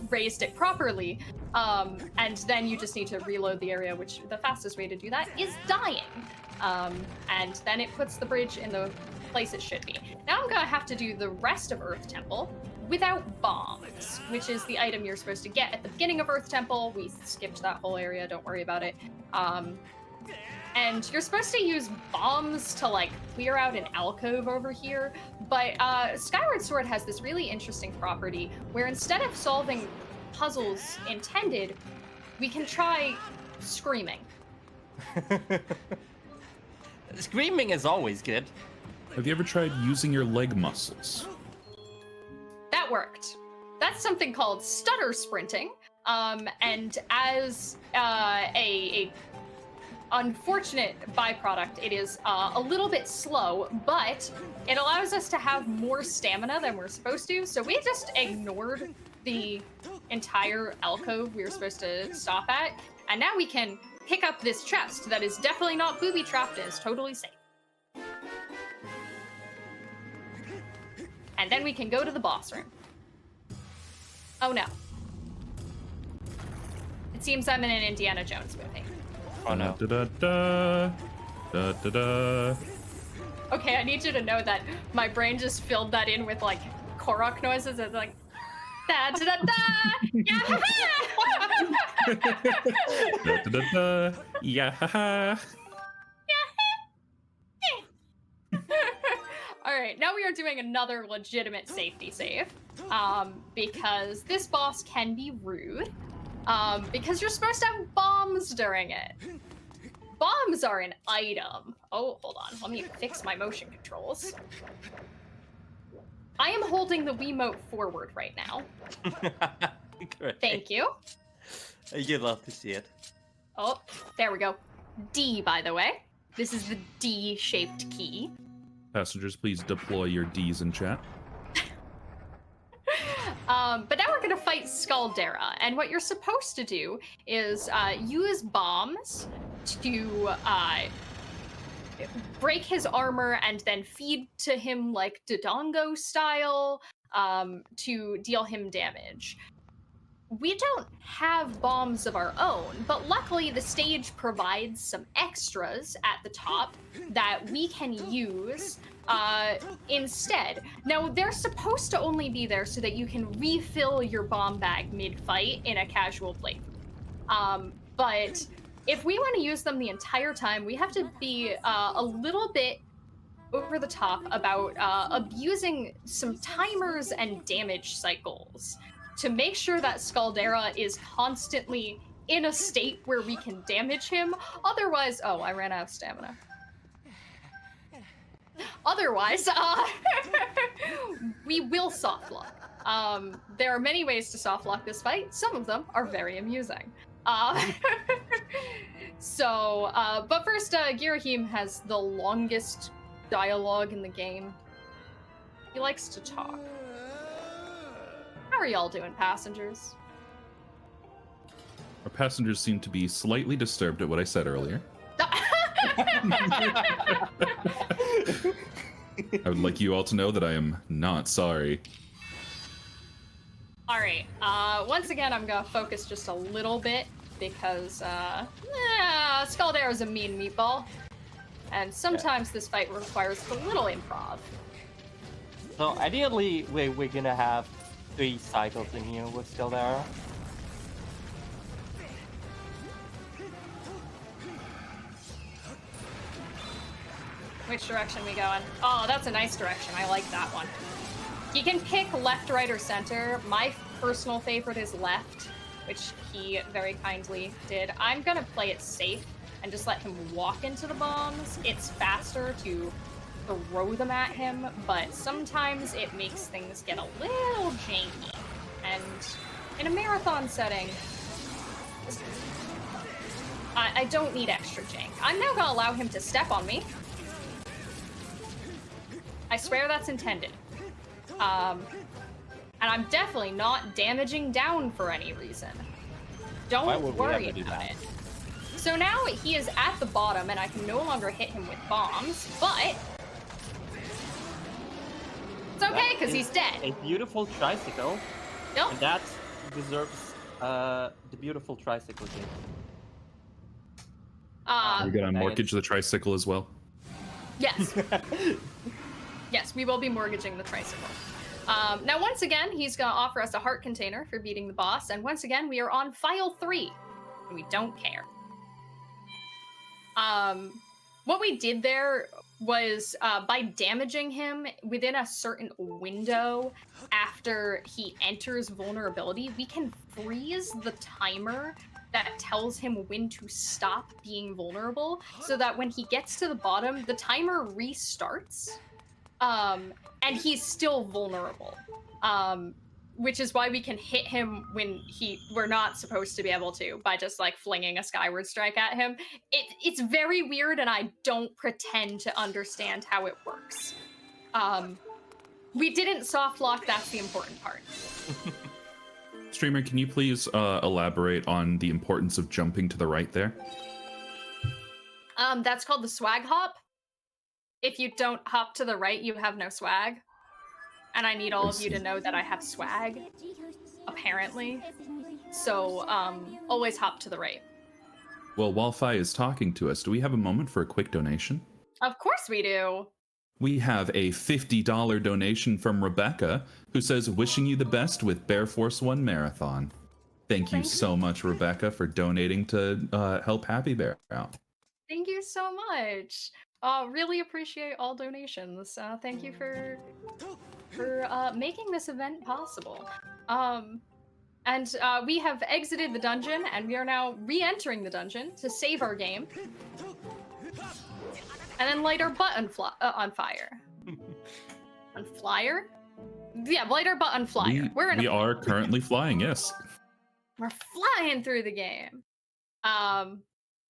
S2: raised it properly, and then you just need to reload the area, which the fastest way to do that is dying. And then it puts the bridge in the place it should be. Now I'm gonna have to do the rest of Earth Temple without bombs, which is the item you're supposed to get at the beginning of Earth Temple. We skipped that whole area, don't worry about it. And you're supposed to use bombs to like clear out an alcove over here, but Skyward Sword has this really interesting property where instead of solving puzzles intended, we can try screaming.
S3: Screaming is always good.
S4: Have you ever tried using your leg muscles?
S2: That worked. That's something called stutter sprinting. And as a unfortunate byproduct, it is a little bit slow, but it allows us to have more stamina than we're supposed to. So we just ignored the entire alcove we were supposed to stop at, and now we can pick up this chest that is definitely not booby-trapped and is totally safe. And then we can go to the boss room. Oh no. It seems I'm in an Indiana Jones movie.
S3: Oh no.
S4: Da da da da da da.
S2: Okay, I need you to know that my brain just filled that in with like Korok noises. It's like da da da da, yeah,
S4: Da da da da. Yeah, ha ha.
S2: All right, now we are doing another legitimate safety save, because this boss can be rude, because you're supposed to have bombs during it. Bombs are an item. Oh, hold on, let me fix my motion controls. I am holding the Wiimote forward right now.
S3: Great.
S2: Thank you.
S3: You'd love to see it.
S2: Oh, there we go. D, by the way. This is the D-shaped key.
S4: Passengers, please deploy your Ds in chat.
S2: But now we're gonna fight Skaldera, and what you're supposed to do is use bombs to break his armor and then feed to him like Dodongo style to deal him damage. We don't have bombs of our own, but luckily the stage provides some extras at the top that we can use instead. Now, they're supposed to only be there so that you can refill your bomb bag mid-fight in a casual playthrough. But if we want to use them the entire time, we have to be a little bit over the top about abusing some timers and damage cycles to make sure that Skaldera is constantly in a state where we can damage him. Otherwise, oh, I ran out of stamina. Otherwise, we will softlock. There are many ways to softlock this fight. Some of them are very amusing. But first, Girahim has the longest dialogue in the game. He likes to talk. How are y'all doing, passengers?
S4: Our passengers seem to be slightly disturbed at what I said earlier. I would like you all to know that I am not sorry.
S2: All right. Once again, I'm gonna focus just a little bit because Skaldera's a mean meatball, and sometimes this fight requires a little improv.
S3: So ideally, we're gonna have 3 cycles in here with Skaldera.
S2: Which direction we going? Oh, that's a nice direction. I like that one. You can pick left, right, or center. My personal favorite is left, which he very kindly did. I'm gonna play it safe and just let him walk into the bombs. It's faster to throw them at him, but sometimes it makes things get a little janky. And in a marathon setting, I don't need extra jank. I'm now gonna allow him to step on me. I swear that's intended. And I'm definitely not damaging down for any reason. Don't worry about it. So now he is at the bottom and I can no longer hit him with bombs, but it's okay because he's dead.
S3: A beautiful tricycle.
S2: Yep.
S3: And that deserves the beautiful tricycle game.
S4: We're gonna mortgage the tricycle as well.
S2: Yes. Yes, we will be mortgaging the tricycle. Now, once again, he's going to offer us a heart container for beating the boss, and once again, we are on file 3, and we don't care. What we did there was by damaging him within a certain window after he enters vulnerability, we can freeze the timer that tells him when to stop being vulnerable, so that when he gets to the bottom, the timer restarts, and he's still vulnerable. Which is why we can hit him when we're not supposed to be able to, by just like flinging a Skyward strike at him. It's very weird, and I don't pretend to understand how it works. We didn't soft lock, that's the important part.
S4: Streamer, can you please elaborate on the importance of jumping to the right there?
S2: That's called the swag hop. If you don't hop to the right, you have no swag. And I need all of you to know that I have swag, apparently. So, always hop to the right.
S4: Well, while Fi is talking to us, do we have a moment for a quick donation?
S2: Of course we do.
S4: We have a $50 donation from Rebecca, who says, wishing you the best with Bear Force 1 Marathon. Thank you so much, Rebecca, for donating to help Happy Bear out.
S2: Thank you so much. Really appreciate all donations. Thank you for making this event possible. And we have exited the dungeon, and we are now re-entering the dungeon to save our game. And then light our butt on fire. On flyer? Yeah, light our butt on flyer.
S4: We are currently flying, yes.
S2: We're flying through the game.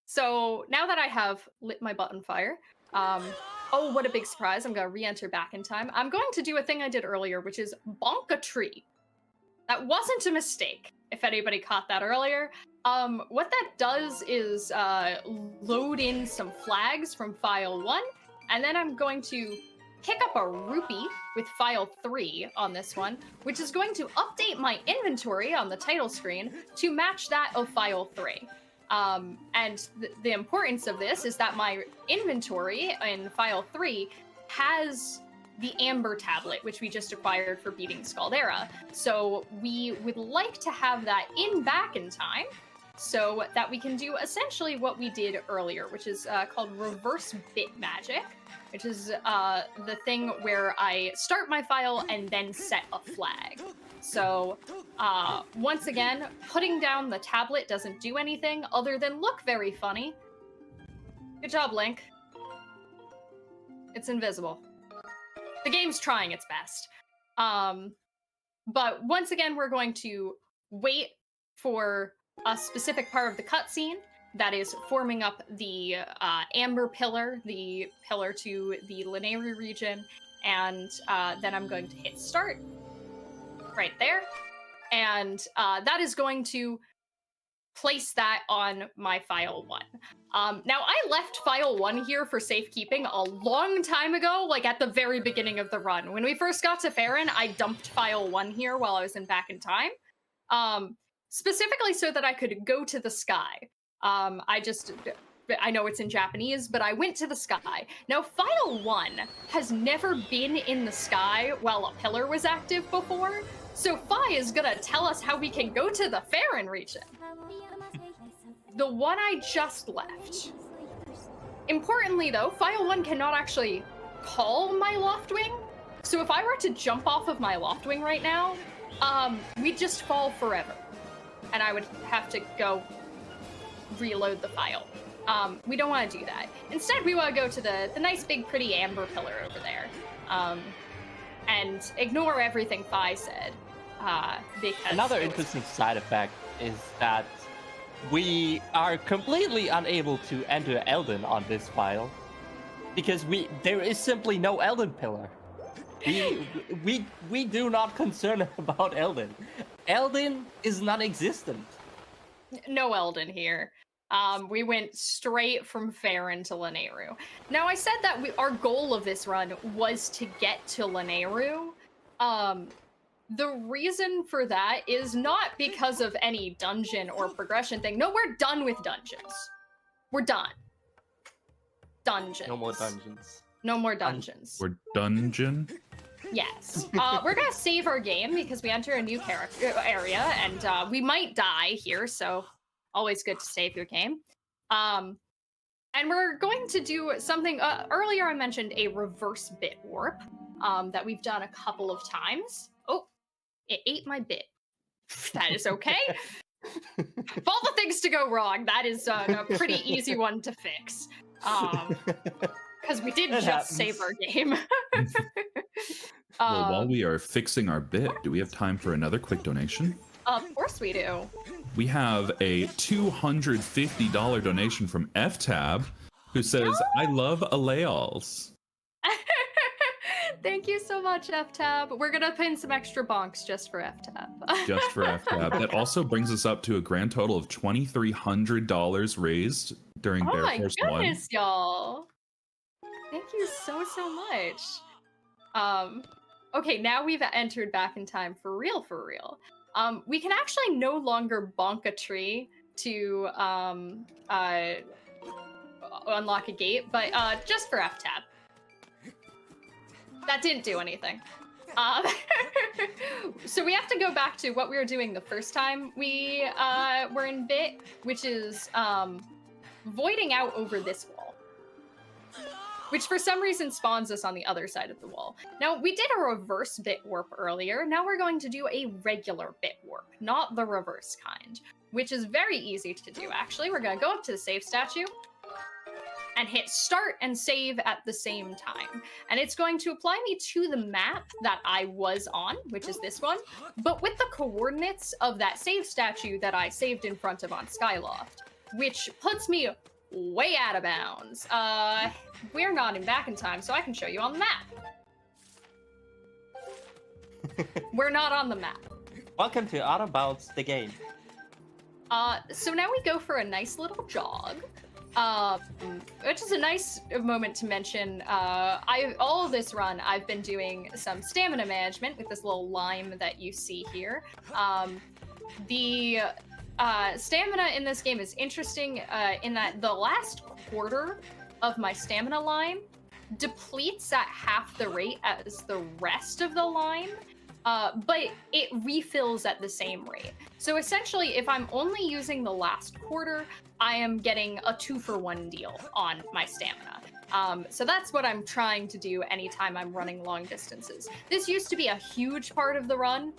S2: So now that I have lit my butt on fire, oh, what a big surprise. I'm going to re-enter back in time. I'm going to do a thing I did earlier, which is bonk a tree. That wasn't a mistake, if anybody caught that earlier. What that does is load in some flags from file 1, and then I'm going to pick up a rupee with file 3 on this one, which is going to update my inventory on the title screen to match that of file 3. And the importance of this is that my inventory in file 3 has the Amber tablet, which we just acquired for beating Scaldera. So we would like to have that back in time, so that we can do essentially what we did earlier, which is called reverse bit magic, which is the thing where I start my file and then set a flag. So, once again, putting down the tablet doesn't do anything other than look very funny. Good job, Link. It's invisible. The game's trying its best. But once again, we're going to wait for a specific part of the cutscene that is forming up the Amber Pillar, the pillar to the Lanayru region, and then I'm going to hit start. Right there, and that is going to place that on my file 1. Now, I left file 1 here for safekeeping a long time ago, like at the very beginning of the run. When we first got to Farron, I dumped file 1 here while I was in back in time, specifically so that I could go to the sky. I know it's in Japanese, but I went to the sky. Now, file 1 has never been in the sky while a pillar was active before, so Fi is gonna tell us how we can go to the Farron region. The one I just left. Importantly, though, file 1 cannot actually call my Loftwing, so if I were to jump off of my Loftwing right now, we'd just fall forever, and I would have to go reload the file. We don't want to do that. Instead, we want to go to the nice, big, pretty Amber Pillar over there, and ignore everything Fi said, because...
S3: Another interesting side effect is that we are completely unable to enter Elden on this file, because there is simply no Elden Pillar. We do not concern about Elden. Elden is non-existent.
S2: No Elden here. We went straight from Farron to Lanayru. Now, I said that our goal of this run was to get to Lanayru. The reason for that is not because of any dungeon or progression thing. No, we're done with dungeons. We're done. Dungeons.
S3: No more dungeons.
S2: No more dungeons.
S4: We're dungeon?
S2: Yes. We're gonna save our game because we enter a new area, and we might die here, so always good to save your game. And we're going to do something, earlier I mentioned a reverse bit warp, that we've done a couple of times. Oh, it ate my bit. That is okay. Of all the things to go wrong, that is a pretty easy one to fix. Because we did just save our game.
S4: Well, while we are fixing our bit, do we have time for another quick donation?
S2: Of course we do.
S4: We have a $250 donation from FTab, who says, I love Aleals.
S2: Thank you so much, FTab. We're gonna pin some extra bonks just for FTab.
S4: Just for FTab. That also brings us up to a grand total of $2,300 raised during Bear Force 1.
S2: Oh my goodness, y'all. Thank you so much. Okay, now we've entered back in time for real. We can actually no longer bonk a tree to unlock a gate, but just for FTab. That didn't do anything. So we have to go back to what we were doing the first time we were in bit, which is voiding out over this wall, which for some reason spawns us on the other side of the wall. Now, we did a reverse bit warp earlier. Now we're going to do a regular bit warp, not the reverse kind, which is very easy to do, actually. We're going to go up to the save statue and hit start and save at the same time. And it's going to apply me to the map that I was on, which is this one, but with the coordinates of that save statue that I saved in front of on Skyloft, which puts me way out of bounds. We're not in back in time, so I can show you on the map. We're not on the map.
S3: Welcome to Out of Bounds, the game.
S2: So now we go for a nice little jog. Which is a nice moment to mention. All of this run, I've been doing some stamina management with this little lime that you see here. The stamina in this game is interesting in that the last quarter of my stamina lime depletes at half the rate as the rest of the lime, but it refills at the same rate. So essentially, if I'm only using the last quarter, I am getting a 2-for-1 deal on my stamina. So that's what I'm trying to do anytime I'm running long distances. This used to be a huge part of the run.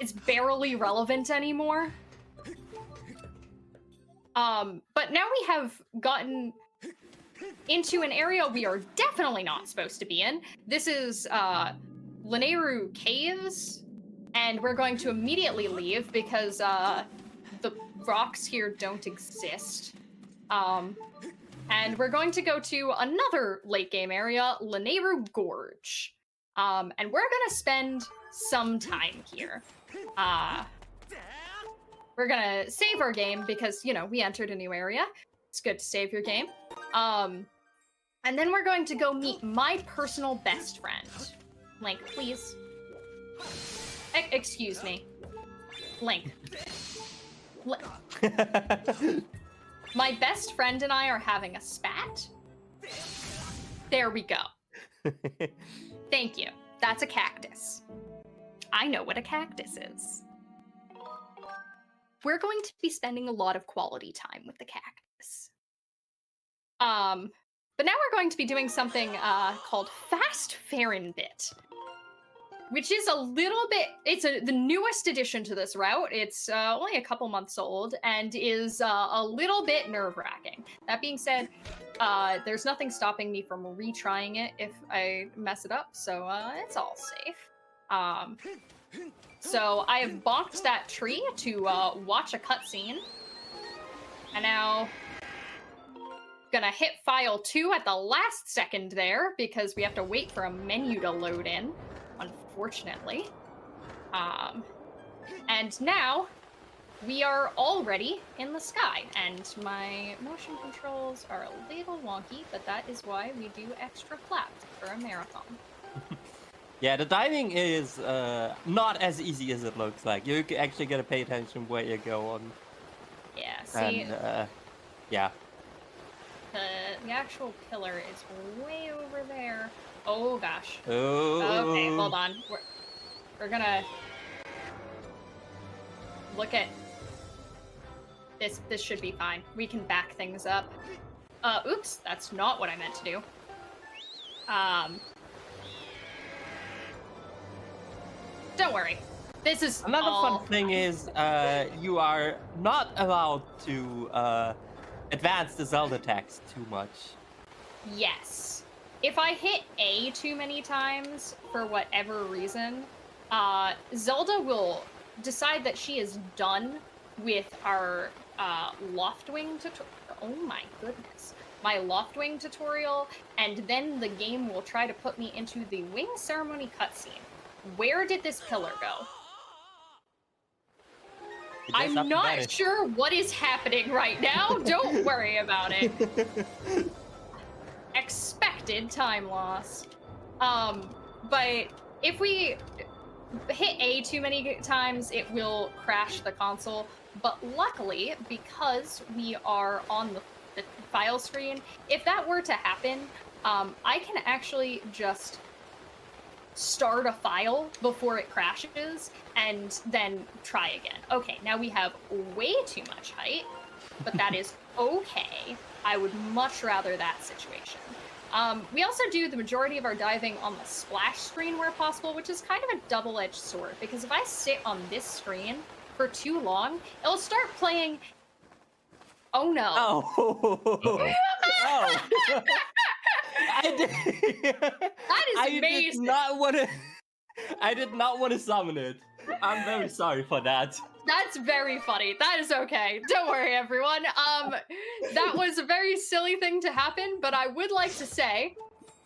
S2: It's barely relevant anymore. But now we have gotten into an area we are definitely not supposed to be in. This is Lineru Caves, and we're going to immediately leave because the rocks here don't exist. And we're going to go to another late game area, Lineru Gorge. And we're gonna spend some time here. We're gonna save our game because, you know, we entered a new area. It's good to save your game. And then we're going to go meet my personal best friend. Link, please. Excuse me. Link. My best friend and I are having a spat. There we go. Thank you. That's a cactus. I know what a cactus is. We're going to be spending a lot of quality time with the cactus. But now we're going to be doing something called Fast Farronbit, which is a little bit, it's the newest addition to this route. It's only a couple months old and is a little bit nerve-wracking. That being said, there's nothing stopping me from retrying it if I mess it up, so it's all safe. So I have bonked that tree to watch a cutscene, and now gonna hit file 2 at the last second there because we have to wait for a menu to load in, unfortunately. And now we are already in the sky, and my motion controls are a little wonky, but that is why we do extra flaps for a marathon.
S3: Yeah, the diving is not as easy as it looks like. You actually gotta pay attention where you go on.
S2: Yeah, see,
S3: and, yeah.
S2: the actual pillar is way over there. Oh gosh.
S3: Oh.
S2: Okay, hold on. We're gonna look at this. This should be fine. We can back things up. Oops, that's not what I meant to do. Don't worry. This is
S3: Another
S2: all
S3: fun thing is, you are not allowed to advance the Zelda text too much.
S2: Yes. If I hit A too many times, for whatever reason, Zelda will decide that she is done with our Loftwing tutorial. Oh my goodness. My Loftwing tutorial, and then the game will try to put me into the Wing Ceremony cutscene. Where did this pillar go?
S3: You just have
S2: I'm
S3: to
S2: not
S3: manage.
S2: sure what is happening right now. Don't worry about it. Expected time loss. But if we hit A too many times, it will crash the console. But luckily, because we are on the file screen, if that were to happen, I can actually just start a file before it crashes and then try again. Okay, now we have way too much height, but that is okay. I would much rather that situation. We also do the majority of our diving on the splash screen where possible, which is kind of a double-edged sword, because if I sit on this screen for too long, it'll start playing... Oh no.
S3: Oh.
S4: Uh-oh.
S3: Oh. I did.
S2: That is amazing.
S3: I did not want to summon it. I'm very sorry for that.
S2: That's very funny. That is okay. Don't worry, everyone. That was a very silly thing to happen, but I would like to say,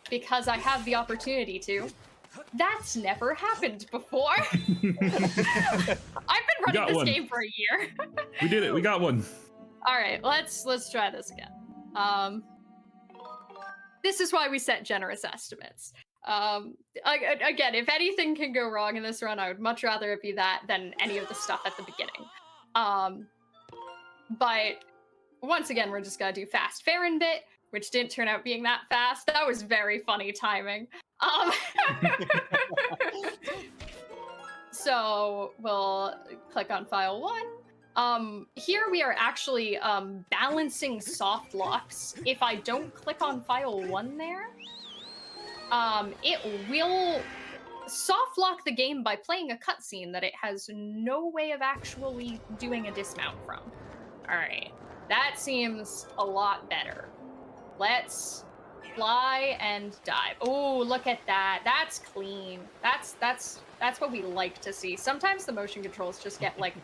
S2: because I have the opportunity to, that's never happened before. I've been running this game for a year.
S4: We did it. We got one.
S2: All right, let's try this again. This is why we set generous estimates. Again, if anything can go wrong in this run, I would much rather it be that than any of the stuff at the beginning. But once again, we're just gonna do fast Farron bit, which didn't turn out being that fast. That was very funny timing. So we'll click on file 1. Here we are actually balancing soft locks. If I don't click on file 1 there, it will soft lock the game by playing a cutscene that it has no way of actually doing a dismount from. All right, that seems a lot better. Let's fly and dive. Oh, look at that. That's clean. That's what we like to see. Sometimes the motion controls just get like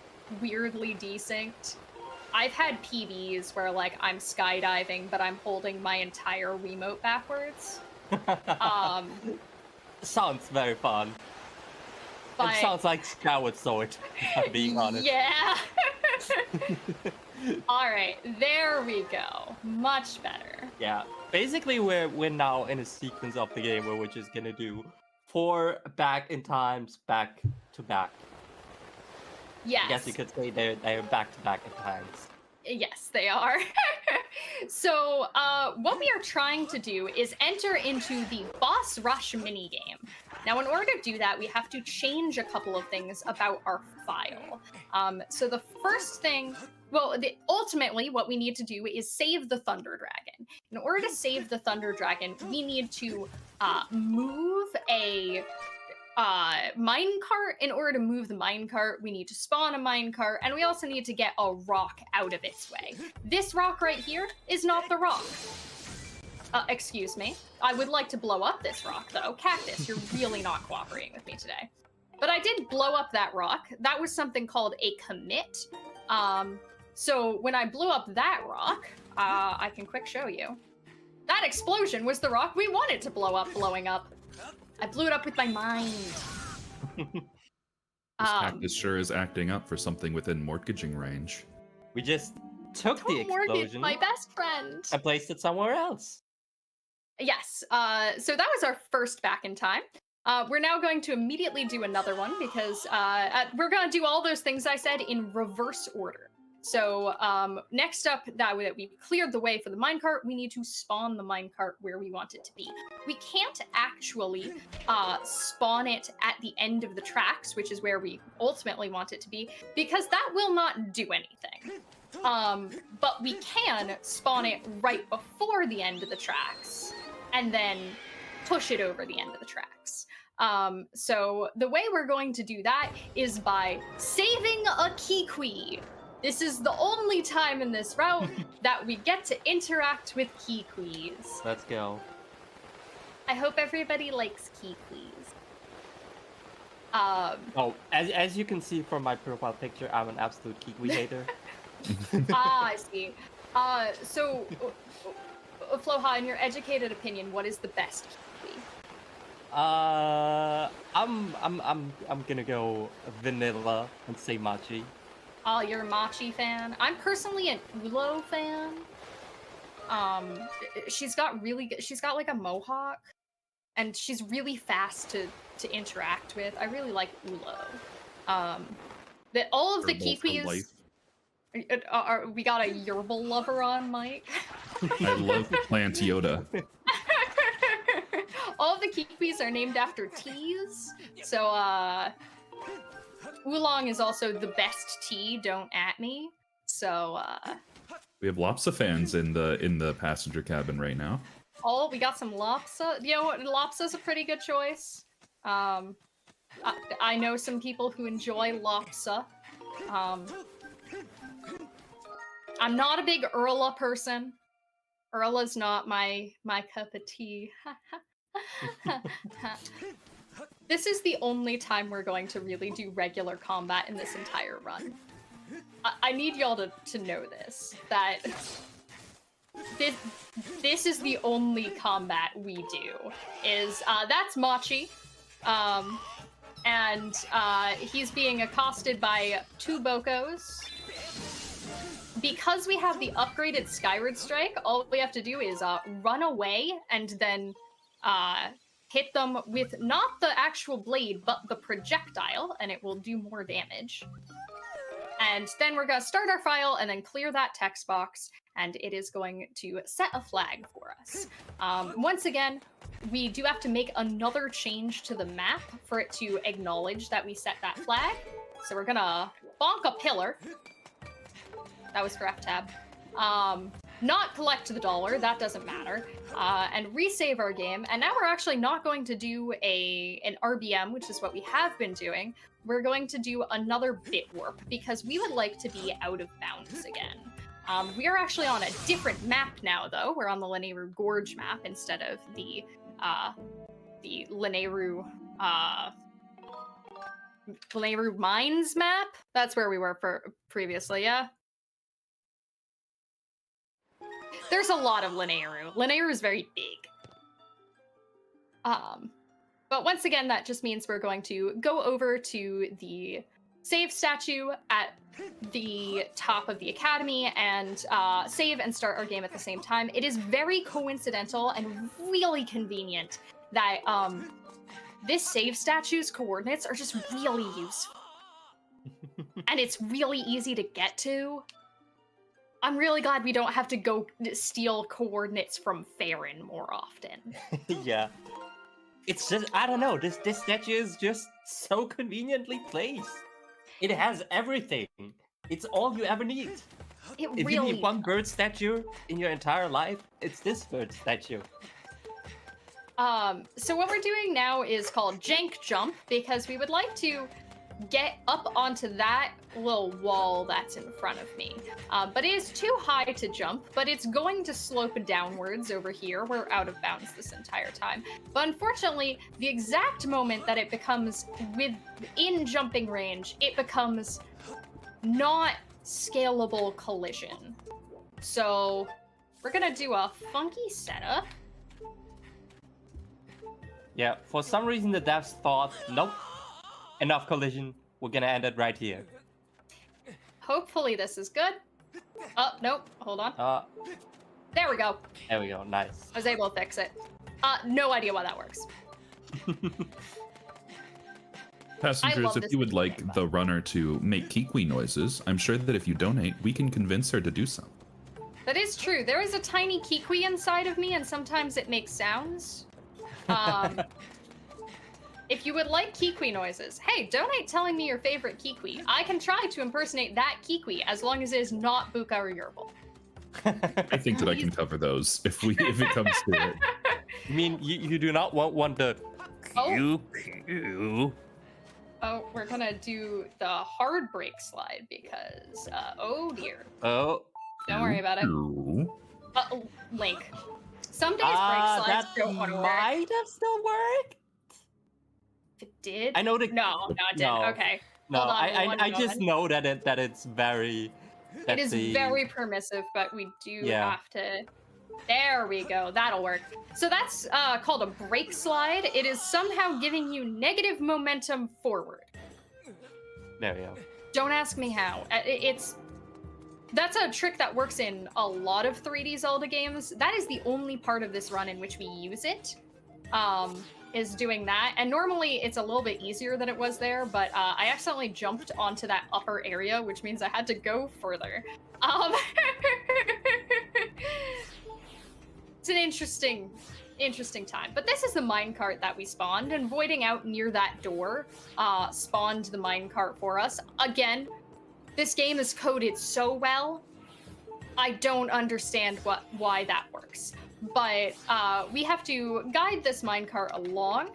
S2: weirdly desynced. I've had PBs where like I'm skydiving, but I'm holding my entire Wiimote backwards.
S3: Sounds very fun.
S2: But,
S3: it sounds like Skyward Sword, if I'm being honest.
S2: Yeah. All right, there we go. Much better.
S3: Yeah. Basically, we're now in a sequence of the game where we're just gonna do 4 back in times, back to back.
S2: Yes.
S3: I guess you could say they're back to back in times.
S2: Yes, they are. So, what we are trying to do is enter into the boss rush minigame. Now, in order to do that, we have to change a couple of things about our file. So the first thing, ultimately, what we need to do is save the Thunder Dragon. In order to save the Thunder Dragon, we need to move a minecart. In order to move the minecart, we need to spawn a minecart, and we also need to get a rock out of its way. This rock right here is not the rock. Excuse me. I would like to blow up this rock, though. Cactus, you're really not cooperating with me today. But I did blow up that rock. That was something called a commit. So when I blew up that rock, I can quick show you. That explosion was the rock we wanted to blow up, blowing up. I blew it up with my mind.
S4: This cactus sure is acting up for something within mortgaging range.
S3: We just took the explosion,
S2: my best friend,
S3: and placed it somewhere else.
S2: Yes. So that was our first back in time. We're now going to immediately do another one because we're going to do all those things I said in reverse order. So next up, that we cleared the way for the minecart, we need to spawn the minecart where we want it to be. We can't actually spawn it at the end of the tracks, which is where we ultimately want it to be, because that will not do anything. But we can spawn it right before the end of the tracks, and then push it over the end of the tracks. So the way we're going to do that is by saving a Kiwi. This is the only time in this route that we get to interact with Kiwis.
S3: Let's go.
S2: I hope everybody likes Kiwis.
S3: Oh, as you can see from my profile picture, I'm an absolute Kiwi hater.
S2: I see. So, Floha, in your educated opinion, what is the best Kiwi?
S3: I'm gonna go vanilla and say Machi.
S2: Oh, you're a Machi fan. I'm personally an Ulo fan. She's got really good. She's got like a mohawk, and she's really fast to interact with. I really like Ulo. That all of the Kiwis. We got a Yerbil lover on, Mike.
S4: I love Plant Yoda.
S2: All of the Kiwis are named after teas, so Oolong is also the best tea. Don't at me. So
S4: We have Lopsa fans in the passenger cabin right now.
S2: oh, we got some Lopsa. You know what? Lopsa's a pretty good choice. I know some people who enjoy Lopsa. I'm not a big Erla person. Erla's not my cup of tea. This is the only time we're going to really do regular combat in this entire run. I need y'all to know this, that this is the only combat we do. That's Machi, and he's being accosted by two Bokos. Because we have the upgraded Skyward Strike, all we have to do is run away and then hit them with not the actual blade, but the projectile, and it will do more damage. And then we're gonna start our file and then clear that text box, and it is going to set a flag for us. Once again, we do have to make another change to the map for it to acknowledge that we set that flag. So we're gonna bonk a pillar. That was for F-tab. Not collect the dollar, that doesn't matter. And resave our game. And now we're actually not going to do an RBM, which is what we have been doing. We're going to do another bit warp because we would like to be out of bounds again. We are actually on a different map now, though. We're on the Lanayru Gorge map instead of the Lanayru Mines map. That's where we were previously, yeah. There's a lot of Lanayru. Lanayru is very big. But once again, that just means we're going to go over to the save statue at the top of the academy and save and start our game at the same time. It is very coincidental and really convenient that this save statue's coordinates are just really useful. And it's really easy to get to. I'm really glad we don't have to go steal coordinates from Farron more often.
S3: Yeah. It's just, I don't know, this statue is just so conveniently placed. It has everything. It's all you ever need.
S2: It
S3: If
S2: really
S3: you need one bird statue in your entire life, it's this bird statue.
S2: So what we're doing now is called Jank Jump, because we would like to get up onto that little wall that's in front of me. But it is too high to jump, but it's going to slope downwards over here. We're out of bounds this entire time. But unfortunately, the exact moment that it becomes within jumping range, it becomes not scalable collision. So we're gonna do a funky setup.
S3: Yeah, for some reason the devs thought, nope, enough collision, we're gonna end it right here.
S2: Hopefully this is good. Oh, nope, hold on. There we go.
S3: There we go, nice.
S2: I was able to fix it. No idea why that works.
S4: Passengers, if you would like the runner to make Kiwi noises, I'm sure that if you donate, we can convince her to do so.
S2: That is true. There is a tiny Kiwi inside of me, and sometimes it makes sounds. if you would like Kikwi noises, hey, donate telling me your favorite Kikwi. I can try to impersonate that Kikwi as long as it is not Buka or Yerbil.
S4: I think that I can cover those if it comes to it.
S3: You mean you do not want one to pew?
S2: Oh, we're gonna do the hard break slide because, oh dear.
S3: Oh.
S2: Don't worry about it.
S4: Ooh.
S2: Link. Some days break slides don't want to work.
S3: Might have still worked.
S2: If it did?
S3: I know the
S2: No, it didn't.
S3: No.
S2: Okay.
S3: No,
S2: Hold on,
S3: I just know that it's very.
S2: It is very permissive, but we do have to. There we go. That'll work. So that's called a break slide. It is somehow giving you negative momentum forward.
S3: There we go.
S2: Don't ask me how. That's a trick that works in a lot of 3D Zelda games. That is the only part of this run in which we use it, is doing that. And normally it's a little bit easier than it was there, but I accidentally jumped onto that upper area, which means I had to go further. It's an interesting time. But this is the minecart that we spawned, and voiding out near that door spawned the minecart for us. Again, this game is coded so well, I don't understand why that works. But we have to guide this minecart along,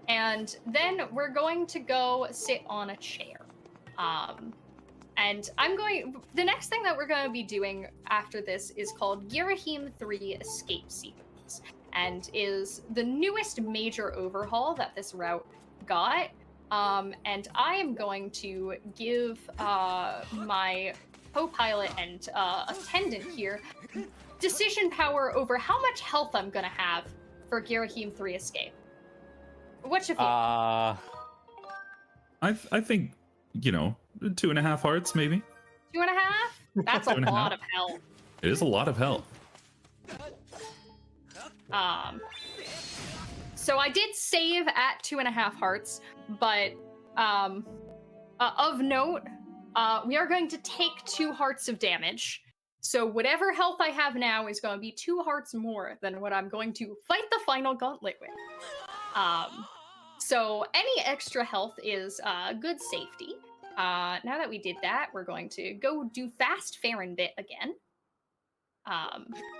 S2: and then we're going to go sit on a chair. And the next thing that we're going to be doing after this is called Girahim 3 Escape Sequence, and is the newest major overhaul that this route got. And I am going to give my co-pilot and attendant here decision power over how much health I'm gonna have for Girahim 3 Escape. What you feel?
S4: I think, 2.5 hearts, maybe.
S2: 2.5? That's a lot of health.
S4: It is a lot of health.
S2: So I did save at 2.5 hearts, but of note, we are going to take 2 hearts of damage. So whatever health I have now is going to be 2 hearts more than what I'm going to fight the final gauntlet with. So any extra health is good safety. Now that we did that, we're going to go do Fast Farron bit again.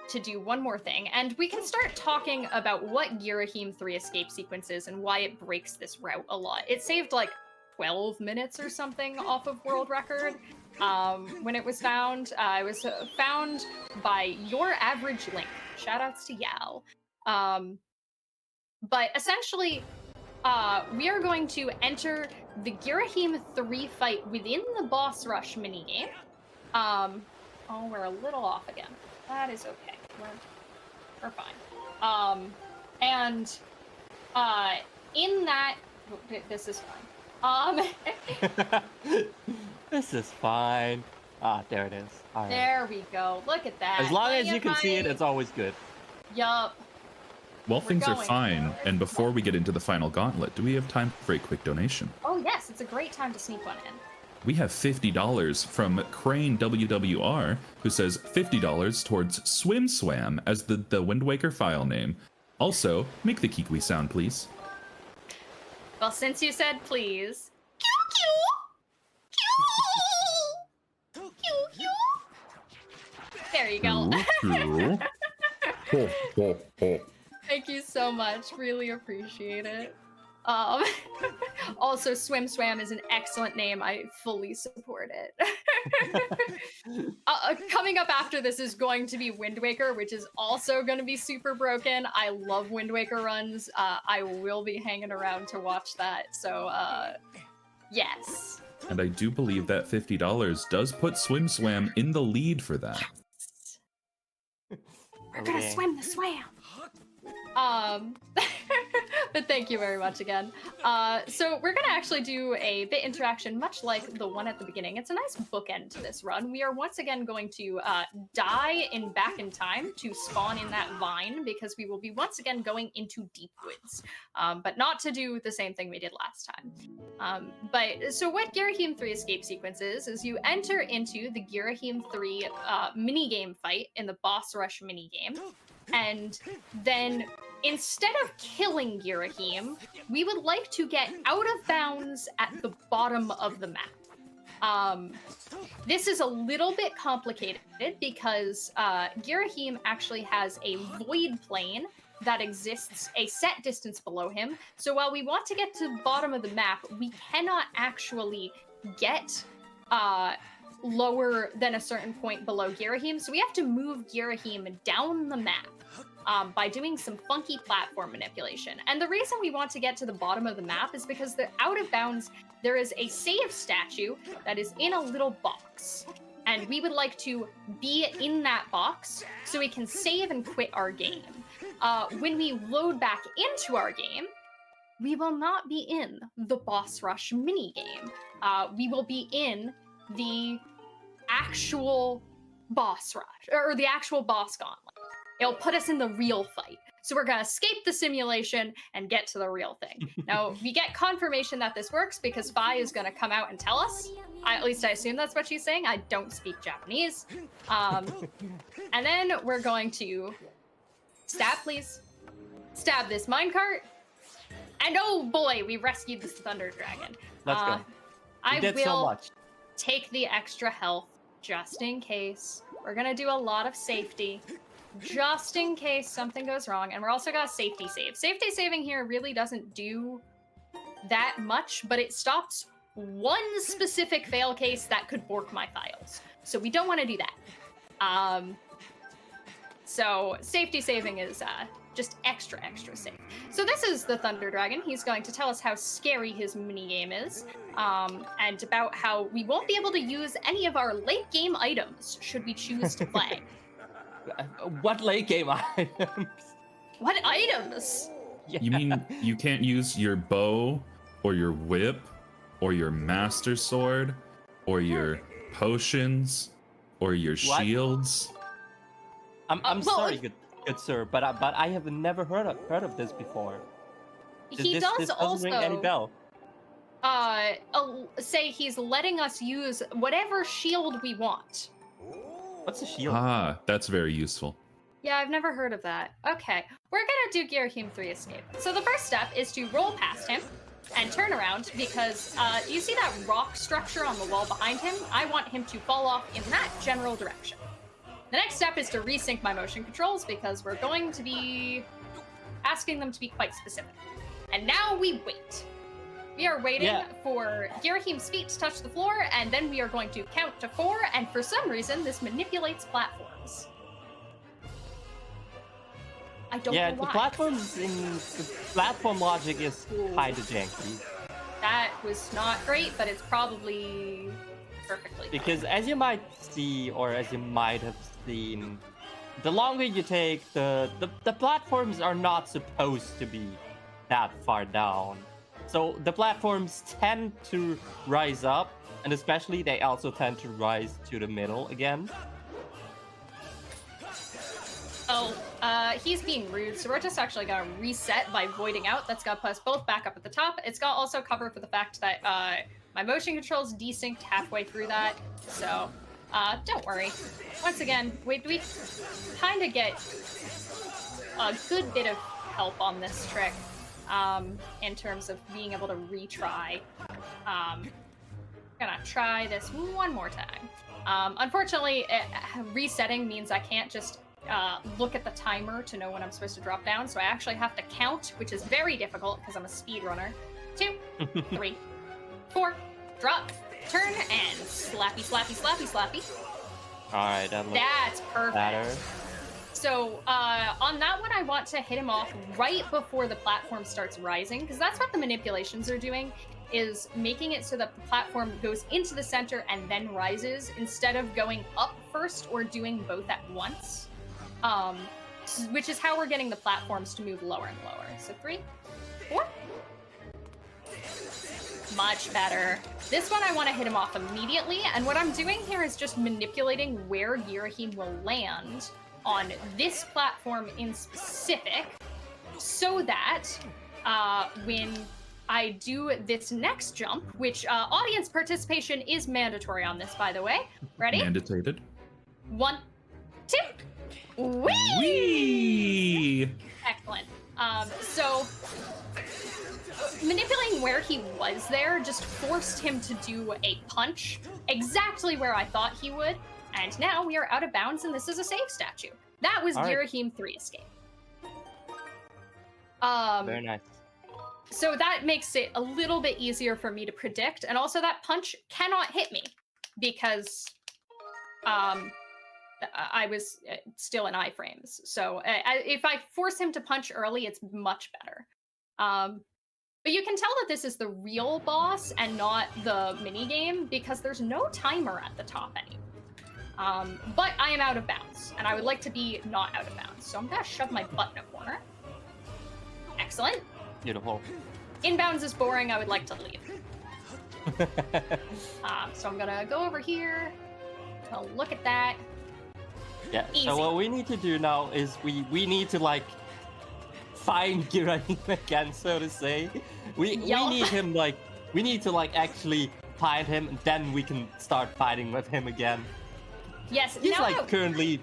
S2: To do one more thing, and we can start talking about what Girahim 3 escape sequence is and why it breaks this route a lot. It saved like 12 minutes or something off of world record when it was found. It was found by Your Average Link. Shoutouts to Yao. But essentially, we are going to enter the Girahim 3 fight within the boss rush minigame. Oh, we're a little off again. That is okay. We're fine. And in that, this is fine.
S3: This is fine. Ah, there it is. All right.
S2: There we go. Look at that.
S3: As long as you can see it, it's always good.
S2: Yup.
S4: Well, things are fine, and before we get into the final gauntlet, do we have time for a quick donation?
S2: Oh yes, it's a great time to sneak one in.
S4: We have $50 from Crane WWR, who says $50 towards Swim Swam as the Wind Waker file name. Also, make the Kikwi sound, please.
S2: Well, since you said please. There you go. Thank you so much. Really appreciate it. Also, Swim Swam is an excellent name. I fully support it. Coming up after this is going to be Wind Waker, which is also going to be super broken. I love Wind Waker runs. I will be hanging around to watch that. So, yes.
S4: And I do believe that $50 does put Swim Swam in the lead for that.
S2: We're gonna swim the swam. But thank you very much again. So we're gonna actually do a bit interaction much like the one at the beginning. It's a nice bookend to this run. We are once again going to die back in time to spawn in that vine because we will be once again going into deep woods, but not to do the same thing we did last time. But so what Girahim 3 escape sequence is you enter into the Girahim 3 minigame fight in the boss rush minigame, and then instead of killing Girahim, we would like to get out of bounds at the bottom of the map. This is a little bit complicated because Girahim actually has a void plane that exists a set distance below him. So while we want to get to the bottom of the map, we cannot actually get lower than a certain point below Girahim. So we have to move Girahim down the map by doing some funky platform manipulation. And the reason we want to get to the bottom of the map is because the out of bounds, there is a save statue that is in a little box. And we would like to be in that box so we can save and quit our game. When we load back into our game, we will not be in the boss rush minigame. We will be in the actual boss rush, or the actual boss gauntlet. It'll put us in the real fight. So we're gonna escape the simulation and get to the real thing. Now, we get confirmation that this works because Fi is gonna come out and tell us. At least I assume that's what she's saying. I don't speak Japanese. And then we're going to stab, please. Stab this minecart. And oh boy, we rescued this thunder dragon.
S3: Let's go.
S2: I
S3: did
S2: will
S3: so much.
S2: take the extra health just in case. We're gonna do a lot of safety just in case something goes wrong. And we're also got safety save. Safety saving here really doesn't do that much, but it stops one specific fail case that could bork my files. So we don't want to do that. So safety saving is just extra safe. So this is the Thunder Dragon. He's going to tell us how scary his minigame is, and about how we won't be able to use any of our late game items should we choose to play.
S3: What late game items?
S2: What items?
S3: Yeah.
S4: You mean you can't use your bow or your whip or your master sword or your potions or your
S3: What?
S4: shields?
S3: I'm
S2: well,
S3: sorry, good sir, but I have never heard of this before.
S2: He
S3: this
S2: does
S3: doesn't ring any
S2: also
S3: bell.
S2: say he's letting us use whatever shield we want.
S3: What's a shield?
S4: Ah, that's very useful.
S2: Yeah, I've never heard of that. Okay, we're gonna do Girahim 3 escape. So the first step is to roll past him and turn around because do you see that rock structure on the wall behind him? I want him to fall off in that general direction. The next step is to resync my motion controls because we're going to be asking them to be quite specific. And now we wait. We are waiting for Girahim's feet to touch the floor, and then we are going to count to 4, and for some reason, this manipulates platforms. I don't know why.
S3: The platforms in the platform logic is kinda janky.
S2: That was not great, but it's probably perfectly fine.
S3: Because as you might see, or as you might have seen, the longer you take, the platforms are not supposed to be that far down. So the platforms tend to rise up, and especially they also tend to rise to the middle again.
S2: Oh, he's being rude, so we're just actually gonna reset by voiding out. That's gonna put us both back up at the top. It's gonna also cover for the fact that my motion controls desynced halfway through that, so don't worry. Once again, we kind of get a good bit of help on this trick in terms of being able to retry. Gonna try this one more time. Unfortunately, resetting means I can't just look at the timer to know when I'm supposed to drop down, so I actually have to count, which is very difficult because I'm a speedrunner. 2, 3, 4, drop, turn, and slappy, slappy, slappy, slappy.
S3: Alright,
S2: that's perfect.
S3: Better.
S2: So on that one, I want to hit him off right before the platform starts rising, because that's what the manipulations are doing, is making it so that the platform goes into the center and then rises, instead of going up first or doing both at once. Which is how we're getting the platforms to move lower and lower. So 3, 4. Much better. This one I want to hit him off immediately, and what I'm doing here is just manipulating where Girahim will land on this platform in specific, so that when I do this next jump, which audience participation is mandatory on this, by the way. Ready?
S4: Mandated.
S2: 1, 2. Whee!
S4: Whee!
S2: Excellent. So manipulating where he was there just forced him to do a punch exactly where I thought he would, and now we are out of bounds and this is a save statue. That was Girahim 3 escape.
S3: Very nice.
S2: So that makes it a little bit easier for me to predict, and also that punch cannot hit me because I was still in iframes. So if I force him to punch early, it's much better. But you can tell that this is the real boss and not the minigame because there's no timer at the top anymore. But I am out of bounds, and I would like to be not out of bounds. So I'm gonna shove my butt in a corner. Excellent.
S3: Beautiful.
S2: Inbounds is boring, I would like to leave. So I'm gonna go over here. I'll look at that.
S3: Yeah,
S2: Easy.
S3: so what we need to do now is we need to like find Girahim again, so to say. We need him like we need to like actually find him, and then we can start fighting with him again.
S2: Yes,
S3: He's
S2: now
S3: like currently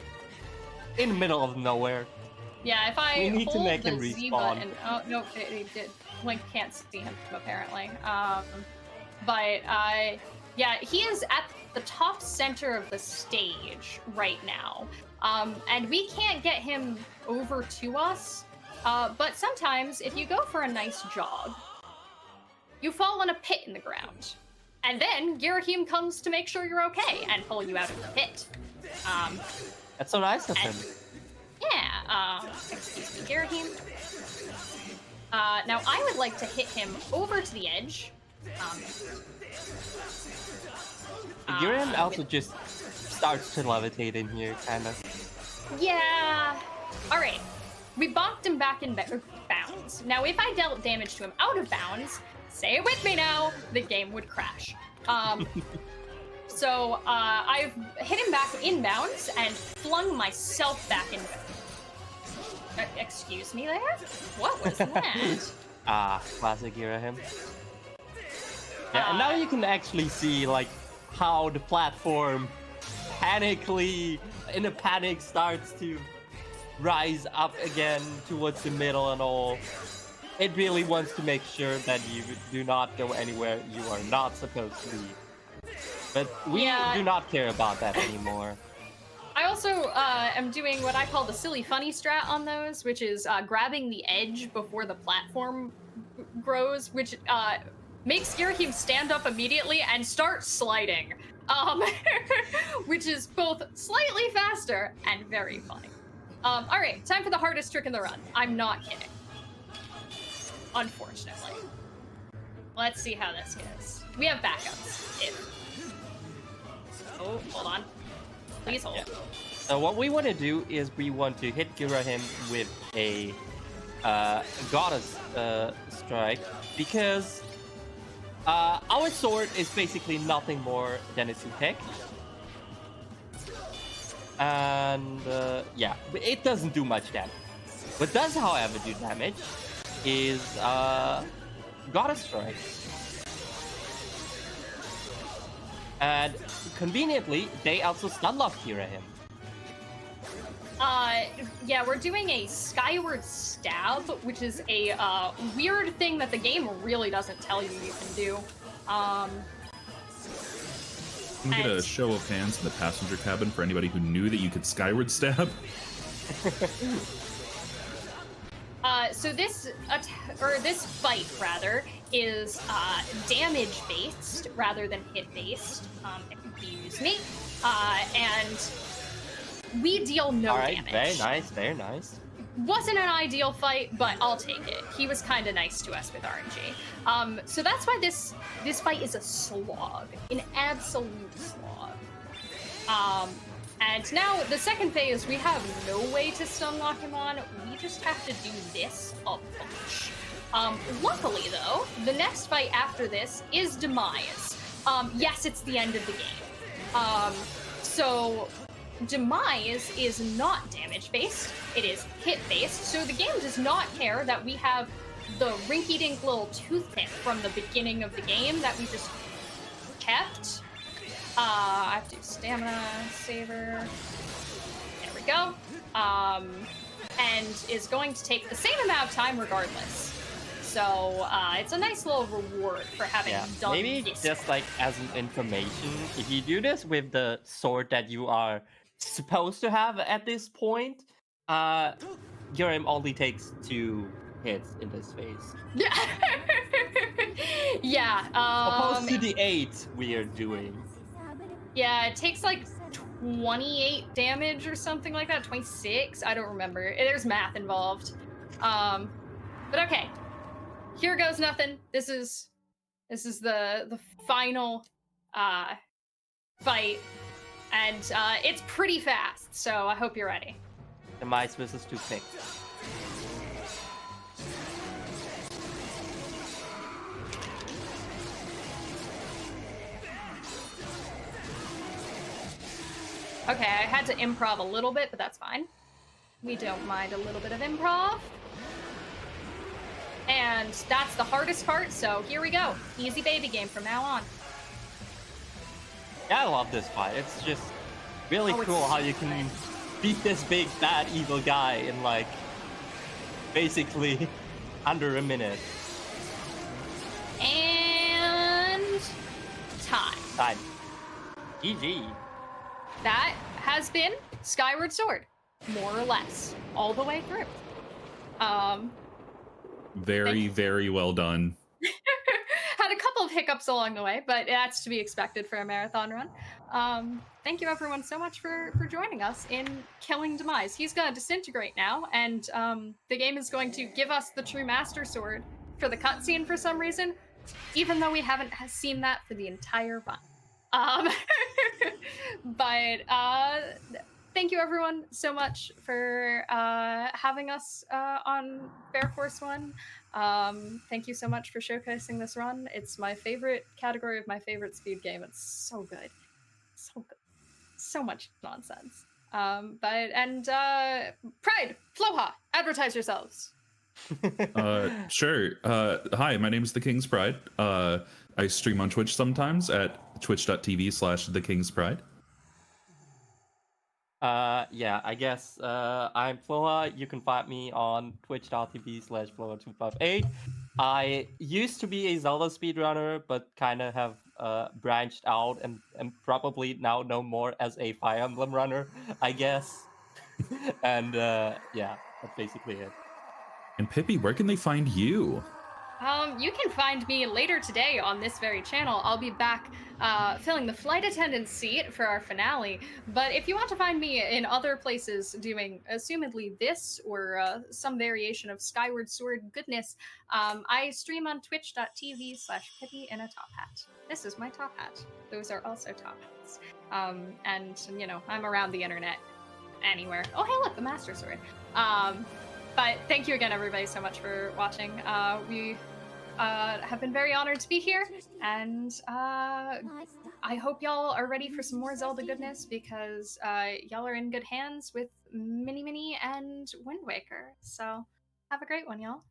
S3: in the middle of nowhere.
S2: Yeah, if I
S3: we need
S2: hold
S3: to make
S2: the
S3: him
S2: Z
S3: respawn.
S2: button, oh no, it did. Link can't see him apparently. Yeah, he is at the top center of the stage right now, and we can't get him over to us. But sometimes, if you go for a nice jog, you fall in a pit in the ground, and then Girahim comes to make sure you're okay and pull you out of the pit.
S3: That's so nice of him.
S2: Yeah, excuse me, Girahim. Now I would like to hit him over to the edge.
S3: Girahim also just starts to levitate in here, kind of.
S2: Yeah. All right. We bonked him back in bounds. Now, if I dealt damage to him out of bounds, say it with me now, the game would crash. So I've hit him back in bounds and flung myself back in bounds. Excuse me there? What was that?
S3: Classic Girahim. Yeah, and now you can actually see like how the platform panically, in a panic, starts to rise up again towards the middle and all. It really wants to make sure that you do not go anywhere you are not supposed to be. But we do not care about that anymore.
S2: I also am doing what I call the silly funny strat on those, which is grabbing the edge before the platform grows, which makes Girahim stand up immediately and start sliding, which is both slightly faster and very funny. All right, time for the hardest trick in the run. I'm not kidding. Unfortunately. Let's see how this goes. We have backups. Oh, hold on. Please hold.
S3: Yeah. So what we want to do is we want to hit Girahim with a goddess strike, because our sword is basically nothing more than a two-pick. And yeah, it doesn't do much damage. What does, however, do damage is goddess strike. And conveniently, they also stun lock Girahim.
S2: Yeah, we're doing a Skyward stab, which is a weird thing that the game really doesn't tell you can do.
S4: Can we get a show of hands in the passenger cabin for anybody who knew that you could Skyward stab?
S2: So this fight rather is damage based rather than hit based. Excuse me. And we deal no damage.
S3: Very nice, very nice.
S2: Wasn't an ideal fight, but I'll take it. He was kind of nice to us with RNG. So that's why this fight is a slog, an absolute slog. And now the second phase, we have no way to stun lock him on. We just have to do this a bunch. Luckily though, the next fight after this is Demise. Yes, it's the end of the game. So Demise is not damage-based, it is hit-based, so the game does not care that we have the rinky-dink little toothpick from the beginning of the game that we just kept. I have to do stamina saver. There we go. and is going to take the same amount of time regardless. So it's a nice little reward for having done
S3: maybe
S2: this.
S3: just like as an information, if you do this with the sword that you are supposed to have at this point, your aim only takes 2 hits in this phase.
S2: Yeah. Yeah.
S3: Opposed to the 8 we are doing.
S2: Yeah, it takes like 28 damage or something like that. 26. I don't remember. There's math involved. But okay. Here goes nothing. This is the final fight, and it's pretty fast. So I hope you're ready.
S3: The mice versus 2 picks.
S2: Okay, I had to improv a little bit, but that's fine. We don't mind a little bit of improv. And that's the hardest part, so here we go. Easy baby game from now on.
S3: Yeah, I love this fight. It's just really
S2: it's
S3: cool how
S2: so
S3: you can
S2: good.
S3: beat this big, bad, evil guy in like basically under a minute.
S2: And time.
S3: Time. GG.
S2: That has been Skyward Sword, more or less, all the way through.
S4: Very, very well done.
S2: Had a couple of hiccups along the way, but that's to be expected for a marathon run. Thank you everyone so much for joining us in Killing Demise. He's gonna disintegrate now, and the game is going to give us the true Master Sword for the cutscene for some reason, even though we haven't seen that for the entire run. But thank you everyone so much for having us on Bear Force 1. Thank you so much for showcasing this run. It's my favorite category of my favorite speed game. It's so good. So good. So much nonsense. Pride, Floha, advertise yourselves.
S4: Sure. Hi, my name is The King's Pride. I stream on Twitch sometimes at twitch.tv/The King's Pride.
S3: Yeah, I guess I'm Floa. You can find me on twitch.tv/Floa258. I used to be a Zelda speedrunner, but kind of have branched out and probably now known more as a Fire Emblem runner, I guess. And yeah, that's basically it.
S4: And Pippi, where can they find you?
S2: You can find me later today on this very channel. I'll be back filling the flight attendant seat for our finale. But if you want to find me in other places doing assumedly this or some variation of Skyward Sword goodness, I stream on twitch.tv/Pippi in a top hat. This is my top hat. Those are also top hats. And, you know, I'm around the internet anywhere. Oh, hey, look, the Master Sword. But thank you again, everybody, so much for watching. We have been very honored to be here, and I hope y'all are ready for some more Zelda goodness, because y'all are in good hands with Mini Mini and Wind Waker. So have a great one, y'all.